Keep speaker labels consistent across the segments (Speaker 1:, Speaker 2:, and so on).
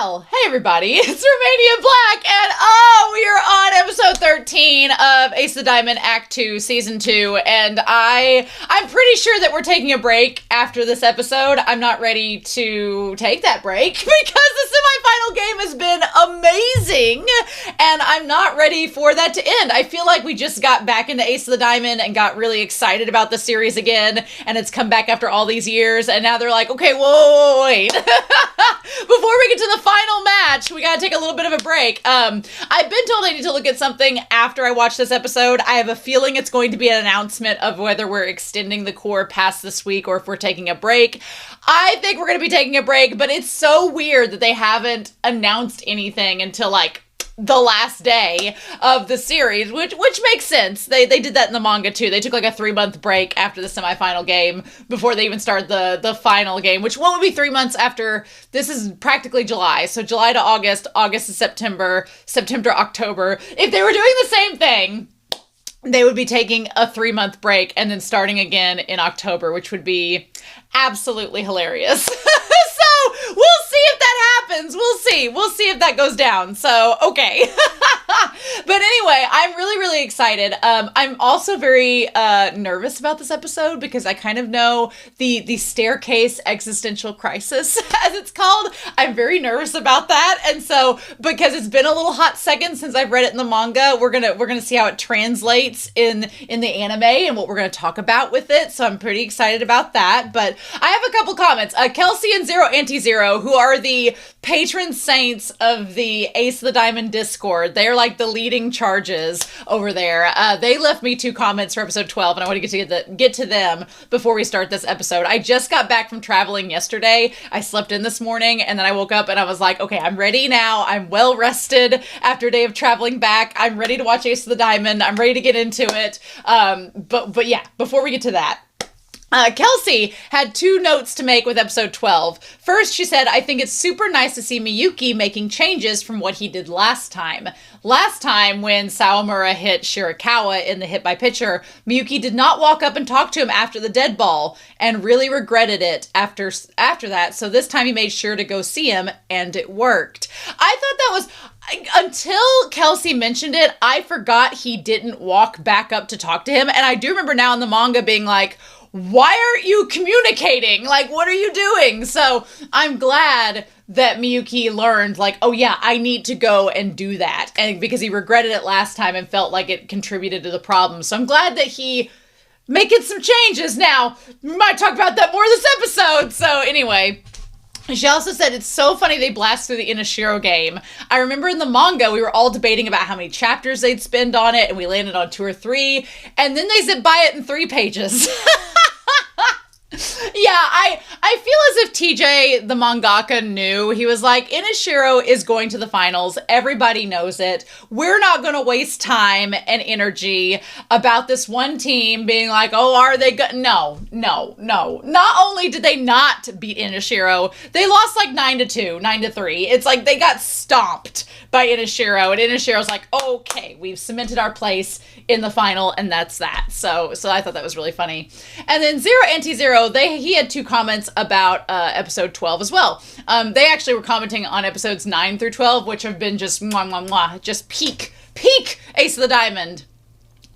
Speaker 1: Well, hey everybody, it's Romania Black, and we are on episode 13 of Ace of the Diamond Act 2, Season 2, and I'm pretty sure that we're taking a break after this episode. I'm not ready to take that break because the semifinal game has been amazing, and I'm not ready for that to end. I feel like we just got back into Ace of the Diamond and got really excited about the series again, and it's come back after all these years, and now they're like, okay, whoa, wait. Before we get to the final match, we gotta take a little bit of a break. I've been told I need to look at something after I watch this episode. I have a feeling it's going to be an announcement of whether we're extending the cour past this week or if we're taking a break. I think we're gonna be taking a break, but it's so weird that they haven't announced anything until like the last day of the series, which makes sense. They did that in the manga too. They took like a 3-month break after the semifinal game before they even started the final game, which would be 3 months after. This is practically July. So July to August, August to September, September to October. If they were doing the same thing, they would be taking a 3-month break and then starting again in October, which would be absolutely hilarious. So we'll see if that happens. We'll see if that goes down. So, okay. But anyway, I'm really, really excited. I'm also very nervous about this episode because I kind of know the staircase existential crisis, as it's called. I'm very nervous about that. And so, because it's been a little hot second since I've read it in the manga, we're gonna see how it translates in the anime and what we're gonna talk about with it. So I'm pretty excited about that. But I have a couple comments. Kelsey and Zero Anti-Zero, who are the patron saints of the Ace of the Diamond Discord. They're like the leading charges over there. They left me 2 comments for episode 12, and I want to get to them before we start this episode. I just got back from traveling yesterday. I slept in this morning, and then I woke up and I was like, okay, I'm ready now. I'm well rested after a day of traveling back. I'm ready to watch Ace of the Diamond. I'm ready to get into it. But yeah, before we get to that, Kelsey had 2 notes to make with episode 12. First, she said, I think it's super nice to see Miyuki making changes from what he did last time. Last time, when Sawamura hit Shirakawa in the hit by pitcher, Miyuki did not walk up and talk to him after the dead ball and really regretted it after that. So this time he made sure to go see him, and it worked. I thought that was... Until Kelsey mentioned it, I forgot he didn't walk back up to talk to him. And I do remember now in the manga being like, why aren't you communicating? Like, what are you doing? So I'm glad that Miyuki learned, like, oh yeah, I need to go and do that. And because he regretted it last time and felt like it contributed to the problem. So I'm glad that he making some changes now. We might talk about that more this episode. So anyway, she also said it's so funny they blast through the Inashiro game. I remember in the manga, we were all debating about how many chapters they'd spend on it, and we landed on 2 or 3, and then they zip by it in 3 pages. Yeah, I feel as if TJ, the mangaka, knew. He was like, Inashiro is going to the finals. Everybody knows it. We're not going to waste time and energy about this one team being like, oh, are they good? No. Not only did they not beat Inashiro, they lost like 9-2, 9-3. It's like they got stomped by Inashiro, and Inashiro's like, okay, we've cemented our place in the final, and that's that. So I thought that was really funny. And then Zero Anti-Zero, he had 2 comments about episode 12 as well. They actually were commenting on episodes 9 through 12, which have been just just peak Ace of the Diamond.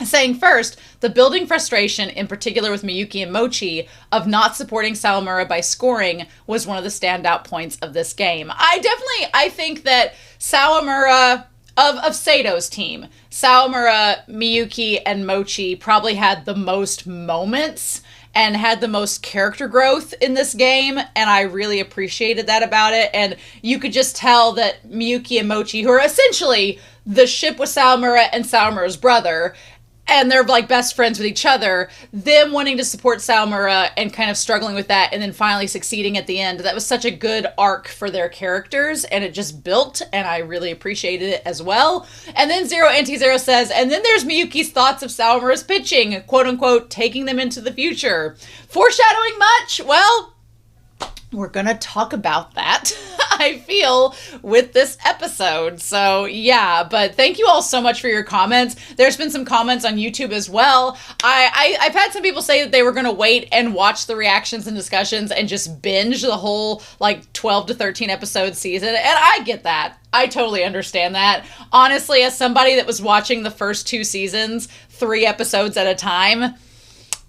Speaker 1: Saying first, the building frustration, in particular with Miyuki and Mochi, of not supporting Sawamura by scoring was one of the standout points of this game. I think that Sawamura, of Sato's team, Sawamura, Miyuki, and Mochi probably had the most moments and had the most character growth in this game, and I really appreciated that about it. And you could just tell that Miyuki and Mochi, who are essentially the ship with Sawamura and Sawamura's brother, and they're like best friends with each other, them wanting to support Sawamura and kind of struggling with that and then finally succeeding at the end. That was such a good arc for their characters, and it just built, and I really appreciated it as well. And then Zero Anti-Zero says, and then there's Miyuki's thoughts of Sawamura's pitching, quote unquote, taking them into the future. Foreshadowing much? Well, we're gonna talk about that, I feel, with this episode. So yeah, but thank you all so much for your comments. There's been some comments on YouTube as well. I've had some people say that they were gonna wait and watch the reactions and discussions and just binge the whole like 12 to 13 episode season, and I get that. I totally understand that. Honestly, as somebody that was watching the first 2 seasons 3 episodes at a time,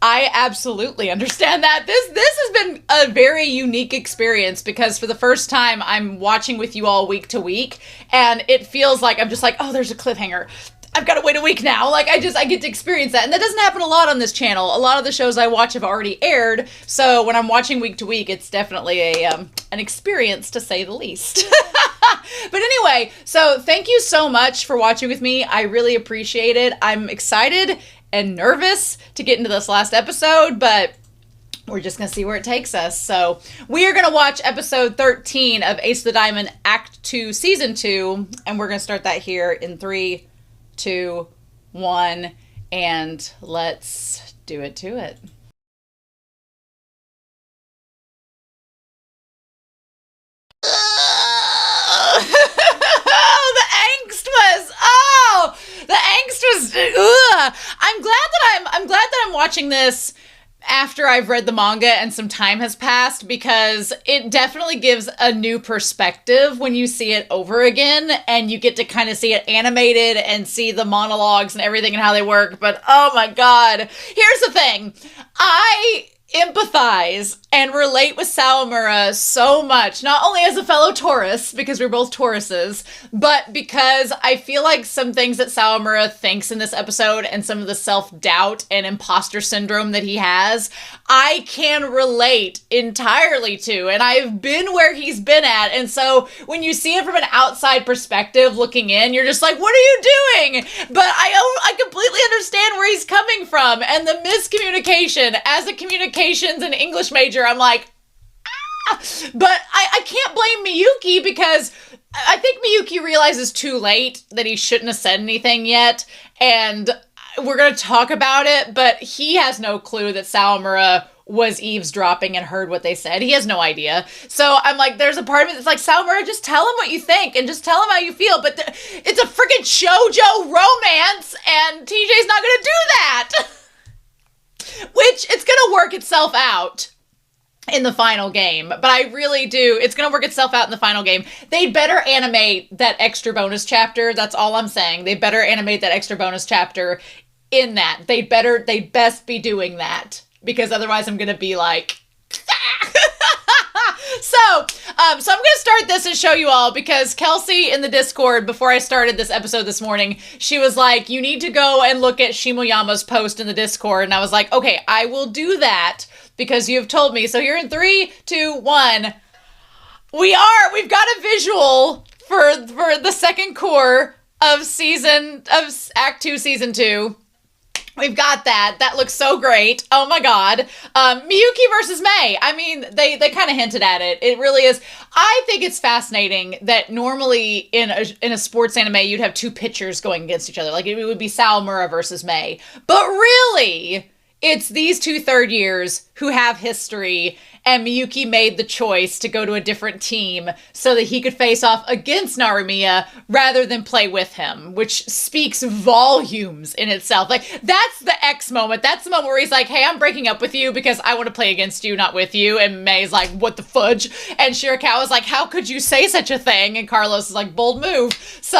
Speaker 1: I absolutely understand that. This has been a very unique experience because for the first time I'm watching with you all week to week, and it feels like I'm just like, oh, there's a cliffhanger. I've got to wait a week now. Like I get to experience that. And that doesn't happen a lot on this channel. A lot of the shows I watch have already aired. So when I'm watching week to week, it's definitely an experience to say the least. But anyway, so thank you so much for watching with me. I really appreciate it. I'm excited and nervous to get into this last episode, but we're just going to see where it takes us. So we are going to watch episode 13 of Ace of the Diamond Act 2 Season 2, and we're going to start that here in 3, 2, 1, and let's do it to it. The angst was, ugh. I'm glad that I'm watching this after I've read the manga and some time has passed, because it definitely gives a new perspective when you see it over again and you get to kind of see it animated and see the monologues and everything and how they work. But oh my god, here's the thing. I empathize and relate with Sawamura so much, not only as a fellow Taurus, because we're both Tauruses, but because I feel like some things that Sawamura thinks in this episode and some of the self-doubt and imposter syndrome that he has, I can relate entirely to, and I've been where he's been at. And so when you see it from an outside perspective looking in, you're just like, what are you doing? But I completely understand where he's coming from, and the miscommunication as a communications and English major, I'm like, ah! But I can't blame Miyuki, because I think Miyuki realizes too late that he shouldn't have said anything yet, and we're going to talk about it, but he has no clue that Sawamura was eavesdropping and heard what they said. He has no idea. So I'm like, there's a part of me that's like, Sawamura, just tell him what you think and just tell him how you feel. But it's a freaking shoujo romance, and TJ's not going to do that. Which, it's going to work itself out in the final game. But I really do. It's going to work itself out in the final game. They better animate that extra bonus chapter. That's all I'm saying. They better animate that extra bonus chapter in that. They best be doing that. Because otherwise I'm going to be like, So I'm going to start this and show you all, because Kelsey in the Discord, before I started this episode this morning, she was like, you need to go and look at Shimoyama's post in the Discord. And I was like, okay, I will do that because you've told me. So here in 3, 2, 1, we've got a visual for the second cour of Act 2, Season 2. We've got that. That looks so great. Oh my god. Miyuki versus Mei. I mean, they kind of hinted at it. It really is. I think it's fascinating that normally in a sports anime, you'd have 2 pitchers going against each other. Like, it would be Sawamura versus Mei. But really, it's these 2 third years who have history, and Miyuki made the choice to go to a different team so that he could face off against Narumiya rather than play with him, which speaks volumes in itself. Like, that's the X moment. That's the moment where he's like, hey, I'm breaking up with you because I want to play against you, not with you. And Mei's like, what the fudge? And Shirakawa's like, how could you say such a thing? And Carlos is like, bold move. So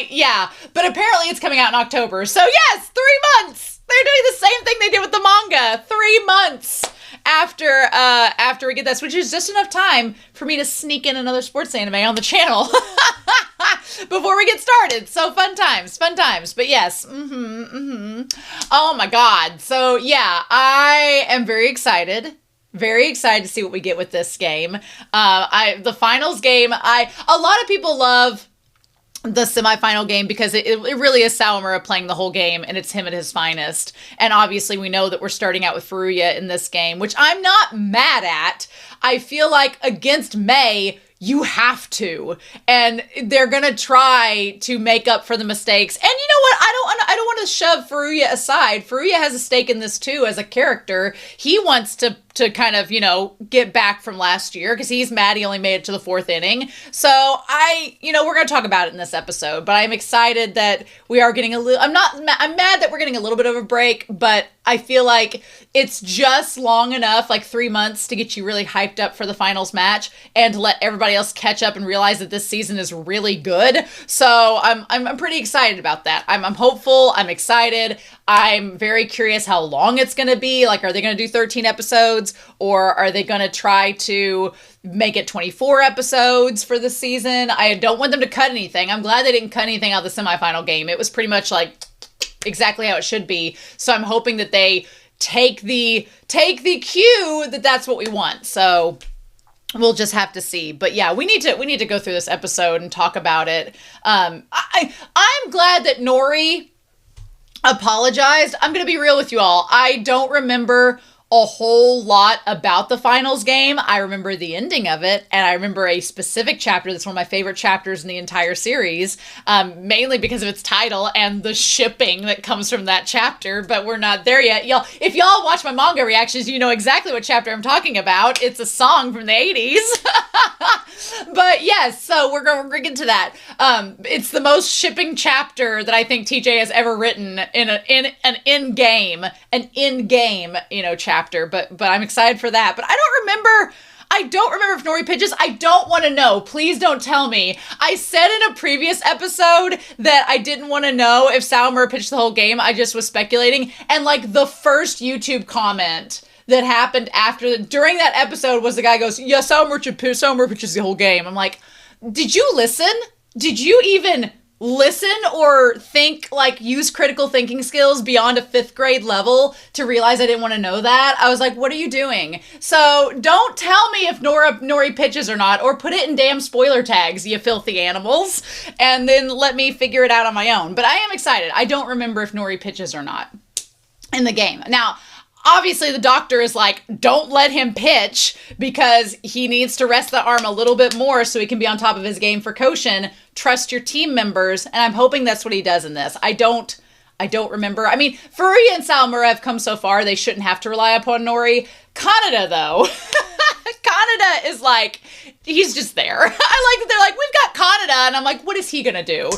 Speaker 1: yeah. But apparently it's coming out in October. So yes, 3 months. They're doing the same thing they did with the manga. 3 months after we get this, which is just enough time for me to sneak in another sports anime on the channel before we get started. So fun times. But yes, oh my god. So yeah, I am very excited. Very excited to see what we get with this game. The finals game, a lot of people love the semifinal game because it really is Sawamura playing the whole game, and it's him at his finest. And obviously we know that we're starting out with Furuya in this game, which I'm not mad at. I feel like against Mei, you have to, and they're gonna try to make up for the mistakes. And you know what? I don't want to shove Furuya aside. Furuya has a stake in this too as a character. He wants to to kind of, get back from last year because he's mad he only made it to the 4th inning. So we're going to talk about it in this episode, but I'm excited that we are getting I'm mad that we're getting a little bit of a break, but I feel like it's just long enough, like 3 months, to get you really hyped up for the finals match and to let everybody else catch up and realize that this season is really good. So I'm pretty excited about that. I'm hopeful. I'm excited. I'm very curious how long it's going to be. Like, are they going to do 13 episodes, or are they going to try to make it 24 episodes for the season? I don't want them to cut anything. I'm glad they didn't cut anything out of the semifinal game. It was pretty much like exactly how it should be. So I'm hoping that they take the cue that that's what we want. So we'll just have to see. But yeah, we need to go through this episode and talk about it. I'm glad that Nori apologized. I'm going to be real with you all. I don't remember a whole lot about the finals game. I remember the ending of it, and I remember a specific chapter that's one of my favorite chapters in the entire series, mainly because of its title and the shipping that comes from that chapter, but we're not there yet. If y'all watch my manga reactions, you know exactly what chapter I'm talking about. It's a song from the 80s. But yes, so we're going to get to that. It's the most shipping chapter that I think TJ has ever written in an in-game chapter. But I'm excited for that. But I don't remember if Nori pitches. I don't want to know. Please don't tell me. I said in a previous episode that I didn't want to know if Sawamura pitched the whole game. I just was speculating. And like the first YouTube comment that happened during that episode was the guy goes, yeah, Sawamura pitches the whole game. I'm like, did you listen? Did you even listen or think, like, use critical thinking skills beyond a 5th grade level to realize I didn't want to know that? I was like, what are you doing? So don't tell me if Nori pitches or not, or put it in damn spoiler tags, you filthy animals, and then let me figure it out on my own. But I am excited. I don't remember if Nori pitches or not in the game. Now, obviously, the doctor is like, don't let him pitch because he needs to rest the arm a little bit more so he can be on top of his game for Koshin. Trust your team members. And I'm hoping that's what he does in this. I don't remember. I mean, Furuya and Sawamura have come so far. They shouldn't have to rely upon Nori. Kaneda, though. Kaneda is like, he's just there. I like that they're like, we've got Kaneda, and I'm like, what is he gonna do?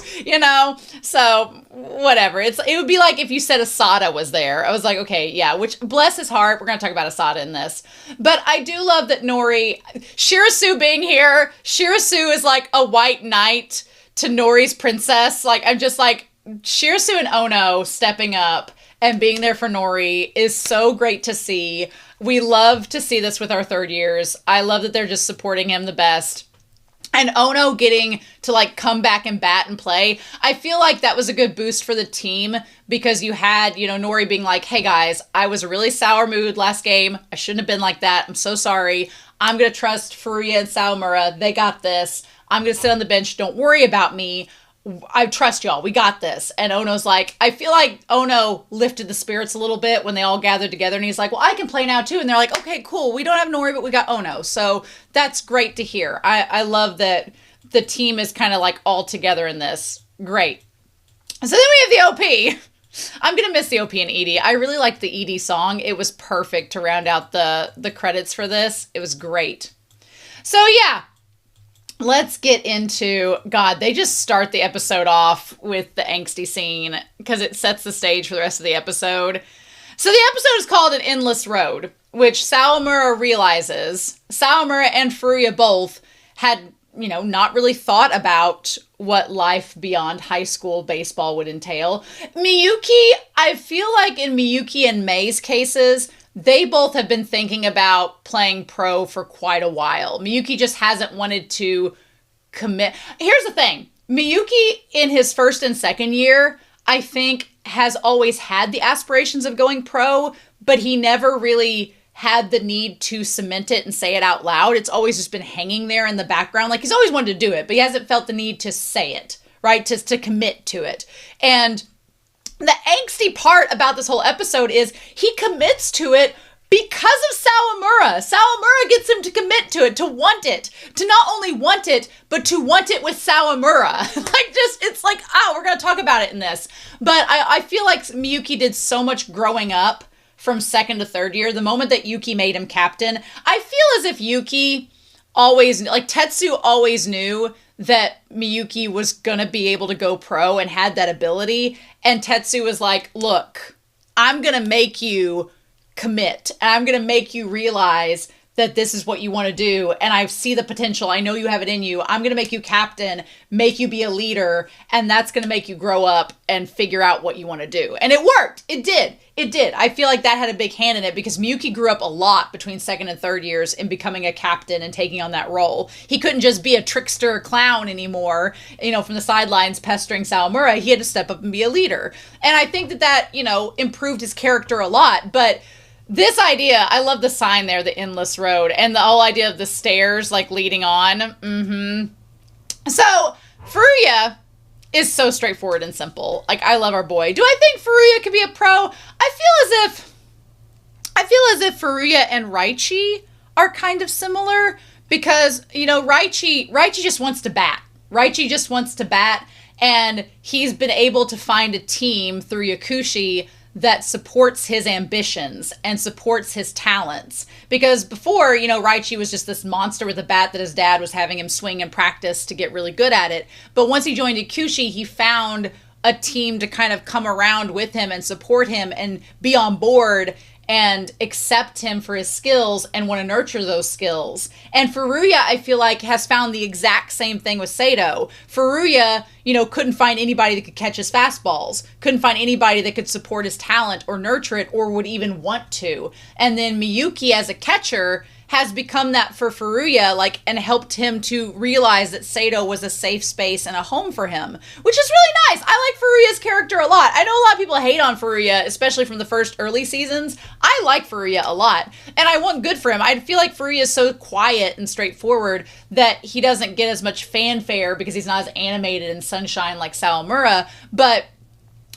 Speaker 1: So whatever. It would be like if you said Asada was there. I was like, okay, yeah, which, bless his heart, we're gonna talk about Asada in this. But I do love that Shirasu being here. Shirasu is like a white knight to Nori's princess. Like, I'm just like, Shirasu and Ono stepping up and being there for Nori is so great to see. We love to see this with our 3rd years. I love that they're just supporting him the best. And Ono getting to like come back and bat and play. I feel like that was a good boost for the team because you had, Nori being like, hey guys, I was a really sour mood last game. I shouldn't have been like that. I'm so sorry. I'm going to trust Furuya and Sawamura. They got this. I'm going to sit on the bench. Don't worry about me. I trust y'all. We got this. And Ono's like, I feel like Ono lifted the spirits a little bit when they all gathered together. And he's like, well, I can play now too. And they're like, okay, cool. We don't have Nori, but we got Ono. So that's great to hear. I love that the team is kind of like all together in this. Great. So then we have the OP. I'm going to miss the OP and Edie. I really liked the Edie song. It was perfect to round out the credits for this. It was great. So yeah. Let's get into, God, they just start the episode off with the angsty scene because it sets the stage for the rest of the episode. So the episode is called An Endless Road, which Sawamura realizes. Sawamura and Furuya both had, not really thought about what life beyond high school baseball would entail. Miyuki, I feel like in Miyuki and Mei's cases, they both have been thinking about playing pro for quite a while. Miyuki just hasn't wanted to commit. Here's the thing. Miyuki, in his 1st and 2nd year, I think has always had the aspirations of going pro, but he never really had the need to cement it and say it out loud. It's always just been hanging there in the background. Like, he's always wanted to do it, but he hasn't felt the need to say it, right? To commit to it. And the angsty part about this whole episode is he commits to it because of Sawamura. Sawamura gets him to commit to it, to want it, to not only want it, but to want it with Sawamura. It's like, we're going to talk about it in this. But I feel like Miyuki did so much growing up from second to third year, the moment that Yuki made him captain, I feel as if Yuki always, like Tetsu always knew that Miyuki was gonna be able to go pro and had that ability. And Tetsu was like, look, I'm gonna make you commit. And I'm gonna make you realize that this is what you want to do. And I see the potential. I know you have it in you. I'm going to make you captain, make you be a leader. And that's going to make you grow up and figure out what you want to do. And it worked. It did. It did. I feel like that had a big hand in it because Miyuki grew up a lot between second and third years in becoming a captain and taking on that role. He couldn't just be a trickster clown anymore, you know, from the sidelines pestering Sawamura. He had to step up and be a leader. And I think that, you know, improved his character a lot. But this idea, I love the sign there, the endless road, and the whole idea of the stairs, like, leading on. So, Furuya is so straightforward and simple. Like, I love our boy. Do I think Furuya could be a pro? I feel as if Furuya and Raichi are kind of similar because, you know, Raichi just wants to bat. Raichi just wants to bat, and he's been able to find a team through Yakushi that supports his ambitions and supports his talents. Because before, you know, Raichi was just this monster with a bat that his dad was having him swing in practice to get really good at it. But once he joined Ikushi, he found a team to kind of come around with him and support him and be on board and accept him for his skills and want to nurture those skills. And Furuya, I feel like, has found the exact same thing with Sato. Furuya, you know, couldn't find anybody that could catch his fastballs, couldn't find anybody that could support his talent or nurture it or would even want to. And then Miyuki, as a catcher, has become that for Furuya, like, and helped him to realize that Sato was a safe space and a home for him, which is really nice. I like Furuya's character a lot. I know a lot of people hate on Furuya, especially from the first early seasons. I like Furuya a lot, and I want good for him. I feel like Furuya is so quiet and straightforward that he doesn't get as much fanfare because he's not as animated and sunshine like Sawamura, but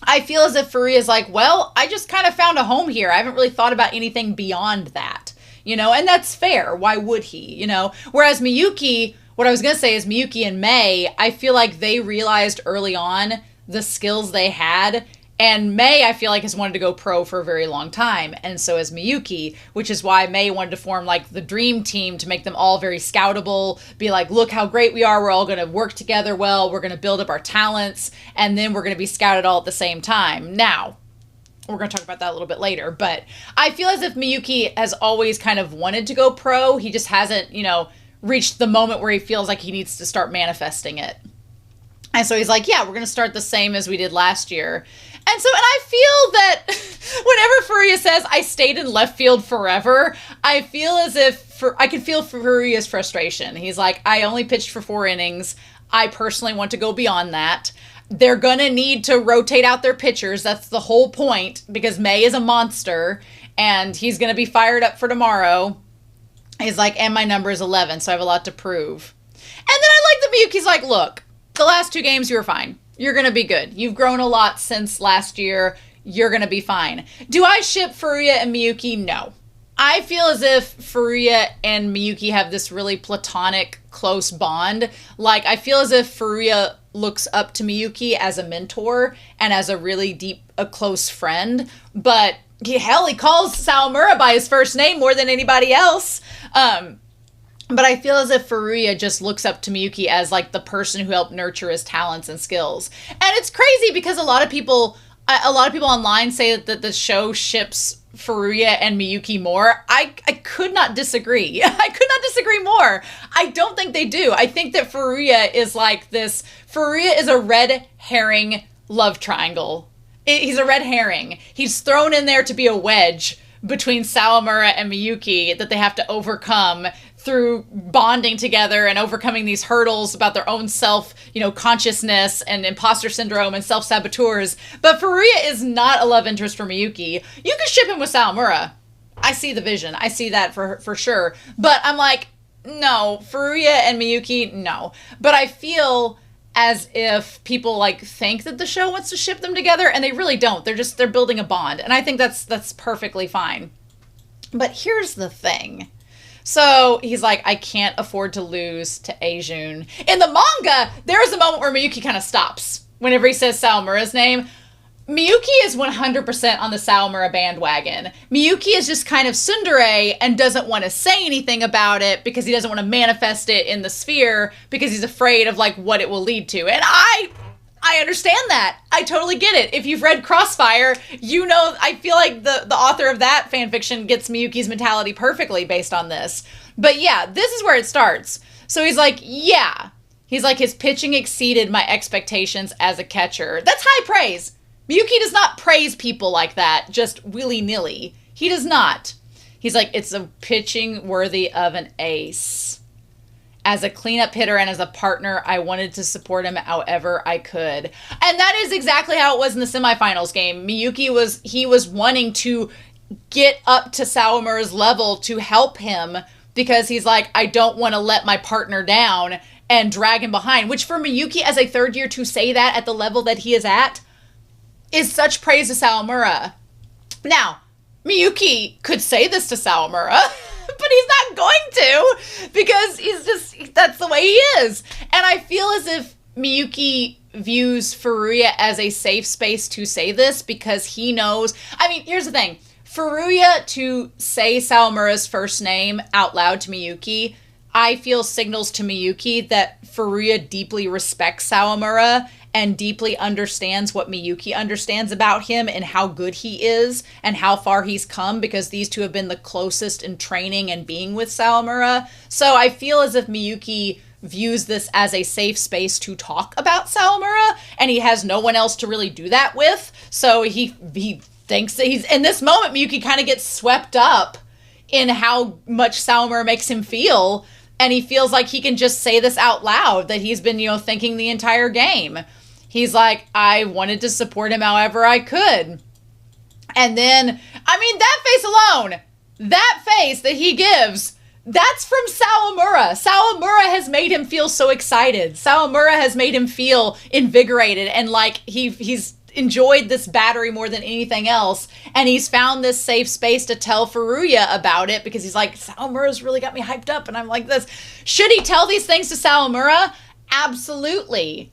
Speaker 1: I feel as if Furuya is like, well, I just kind of found a home here. I haven't really thought about anything beyond that. You know, and that's fair. Why would he, you know? Whereas Miyuki, what I was going to say is Miyuki and Mei, I feel like they realized early on the skills they had. And Mei, I feel like, has wanted to go pro for a very long time. And so has Miyuki, which is why Mei wanted to form, like, the dream team to make them all very scoutable. Be like, look how great we are. We're all going to work together well. We're going to build up our talents. And then we're going to be scouted all at the same time. Now, we're going to talk about that a little bit later, but I feel as if Miyuki has always kind of wanted to go pro. He just hasn't, you know, reached the moment where he feels like he needs to start manifesting it. And so he's like, yeah, we're going to start the same as we did last year. And I feel that whenever Furuya says, I stayed in left field forever, I feel as if I can feel Furuya's frustration. He's like, I only pitched for 4 innings. I personally want to go beyond that. They're going to need to rotate out their pitchers. That's the whole point, because Mei is a monster, and he's going to be fired up for tomorrow. He's like, and my number is 11, so I have a lot to prove. And then I like that Miyuki's like, look, the last 2 games you were fine. You're going to be good. You've grown a lot since last year. You're going to be fine. Do I ship Furuya and Miyuki? No. I feel as if Furuya and Miyuki have this really platonic, close bond. Like, I feel as if Furuya looks up to Miyuki as a mentor and as a really deep, a close friend. But he calls Sawamura by his first name more than anybody else. But I feel as if Furuya just looks up to Miyuki as, like, the person who helped nurture his talents and skills. And it's crazy because a lot of people online say that the show ships Furuya and Miyuki more. I could not disagree. I could not disagree more. I don't think they do. I think that Furuya is like this. Furuya is a red herring love triangle. He's a red herring. He's thrown in there to be a wedge between Sawamura and Miyuki that they have to overcome through bonding together and overcoming these hurdles about their own self, consciousness and imposter syndrome and self-saboteurs. But Furuya is not a love interest for Miyuki. You could ship him with Sawamura. I see the vision. I see that for sure. But I'm like, no, Furuya and Miyuki, no. But I feel as if people think that the show wants to ship them together, and they really don't. They're building a bond. And I think that's perfectly fine. But here's the thing. So he's like, I can't afford to lose to Aijun. In the manga, there is a moment where Miyuki kind of stops whenever he says Sawamura's name. Miyuki is 100% on the Sawamura bandwagon. Miyuki is just kind of tsundere and doesn't want to say anything about it because he doesn't want to manifest it in the sphere because he's afraid of, like, what it will lead to. And I understand that. I totally get it. If you've read Crossfire, you know, I feel like the author of that fanfiction gets Miyuki's mentality perfectly based on this. But yeah, this is where it starts. So he's like, yeah. He's like, his pitching exceeded my expectations as a catcher. That's high praise. Miyuki does not praise people like that, just willy-nilly. He does not. He's like, it's a pitching worthy of an ace. As a cleanup hitter and as a partner, I wanted to support him however I could. And that is exactly how it was in the semifinals game. Miyuki was wanting to get up to Sawamura's level to help him because he's like, I don't want to let my partner down and drag him behind. Which for Miyuki as a third year to say that at the level that he is at is such praise to Sawamura. Now, Miyuki could say this to Sawamura, but he's not going to because that's the way he is. And I feel as if Miyuki views Furuya as a safe space to say this because he knows. I mean, here's the thing. Furuya to say Sawamura's first name out loud to Miyuki, I feel signals to Miyuki that Furuya deeply respects Sawamura and deeply understands what Miyuki understands about him and how good he is and how far he's come because these two have been the closest in training and being with Sawamura. So I feel as if Miyuki views this as a safe space to talk about Sawamura and he has no one else to really do that with. So he thinks that he's, in this moment, Miyuki kind of gets swept up in how much Sawamura makes him feel. And he feels like he can just say this out loud that he's been, thinking the entire game. He's like, I wanted to support him however I could. And then, I mean, that face alone, that face that he gives, that's from Sawamura. Sawamura has made him feel so excited. Sawamura has made him feel invigorated and like he's enjoyed this battery more than anything else. And he's found this safe space to tell Furuya about it because he's like, Sawamura's really got me hyped up and I'm like this. Should he tell these things to Sawamura? Absolutely.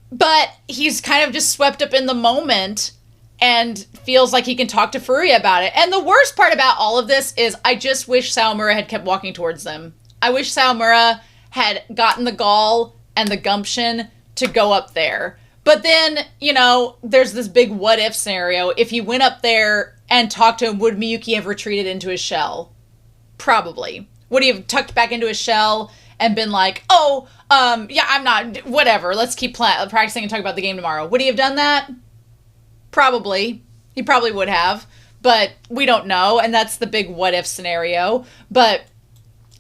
Speaker 1: But he's kind of just swept up in the moment and feels like he can talk to Furuya about it. And the worst part about all of this is I just wish Sawamura had kept walking towards them. I wish Sawamura had gotten the gall and the gumption to go up there. But then, there's this big what if scenario. If he went up there and talked to him, would Miyuki have retreated into his shell? Probably. Would he have tucked back into his shell and been like, yeah, I'm not, whatever. Let's keep practicing and talk about the game tomorrow. Would he have done that? Probably. He probably would have. But we don't know. And that's the big what if scenario. But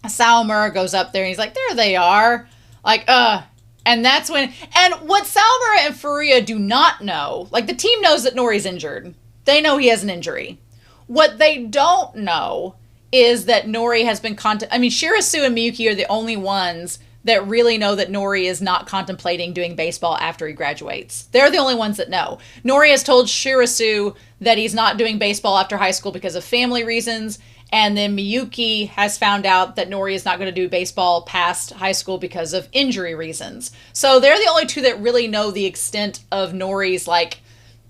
Speaker 1: Sawamura goes up there and he's like, there they are. Like, And that's when, and what Sawamura and Furuya do not know, like the team knows that Nori's injured. They know he has an injury. What they don't know is that Nori has been Shirasu and Miyuki are the only ones that really know that Nori is not contemplating doing baseball after he graduates. They're the only ones that know. Nori has told Shirasu that he's not doing baseball after high school because of family reasons. And then Miyuki has found out that Nori is not going to do baseball past high school because of injury reasons. So they're the only two that really know the extent of Nori's, like,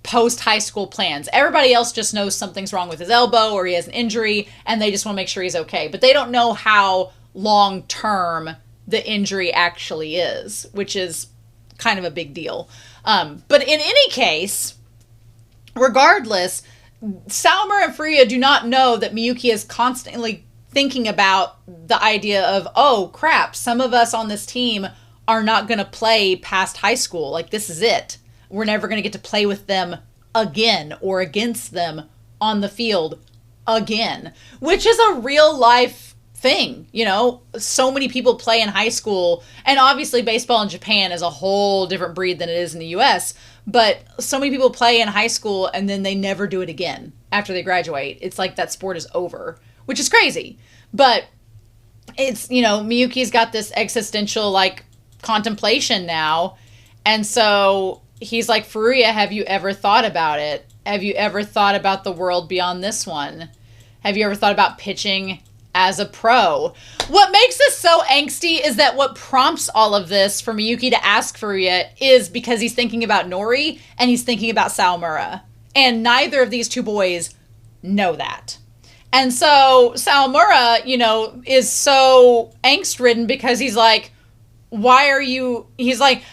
Speaker 1: post-high school plans. Everybody else just knows something's wrong with his elbow or he has an injury, and they just want to make sure he's okay. But they don't know how long-term the injury actually is, which is kind of a big deal. But in any case, regardless, Sawamura and Furuya do not know that Miyuki is constantly thinking about the idea of, oh crap, some of us on this team are not going to play past high school. Like, this is it. We're never going to get to play with them again or against them on the field again, which is a real life thing. So many people play in high school, and obviously baseball in Japan is a whole different breed than it is in the US, but so many people play in high school and then they never do it again after they graduate. It's like that sport is over, which is crazy. But it's, Miyuki's got this existential, like, contemplation now. And so he's like, Furuya, have you ever thought about it? Have you ever thought about the world beyond this one? Have you ever thought about pitching as a pro. What makes this so angsty is that what prompts all of this for Miyuki to ask Furuya is because he's thinking about Nori and he's thinking about Sawamura. And neither of these two boys know that. And so Sawamura, is so angst-ridden because he's like, why are you... He's like,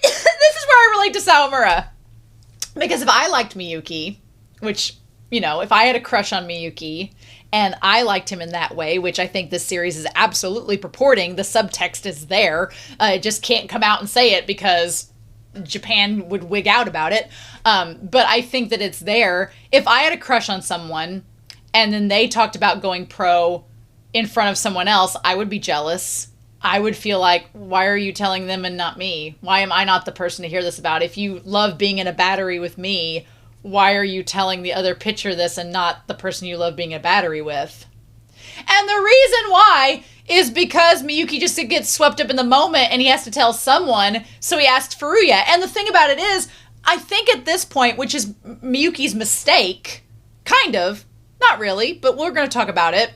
Speaker 1: this is where I relate to Sawamura. Because if I liked Miyuki, which, if I had a crush on Miyuki, and I liked him in that way, which I think this series is absolutely purporting, the subtext is there. It just can't come out and say it because Japan would wig out about it. But I think that it's there. If I had a crush on someone, and then they talked about going pro in front of someone else, I would be jealous. I would feel like, why are you telling them and not me? Why am I not the person to hear this about? If you love being in a battery with me, why are you telling the other pitcher this and not the person you love being in a battery with? And the reason why is because Miyuki just gets swept up in the moment and he has to tell someone, so he asked Furuya. And the thing about it is, I think at this point, which is Miyuki's mistake, kind of, not really, but we're going to talk about it,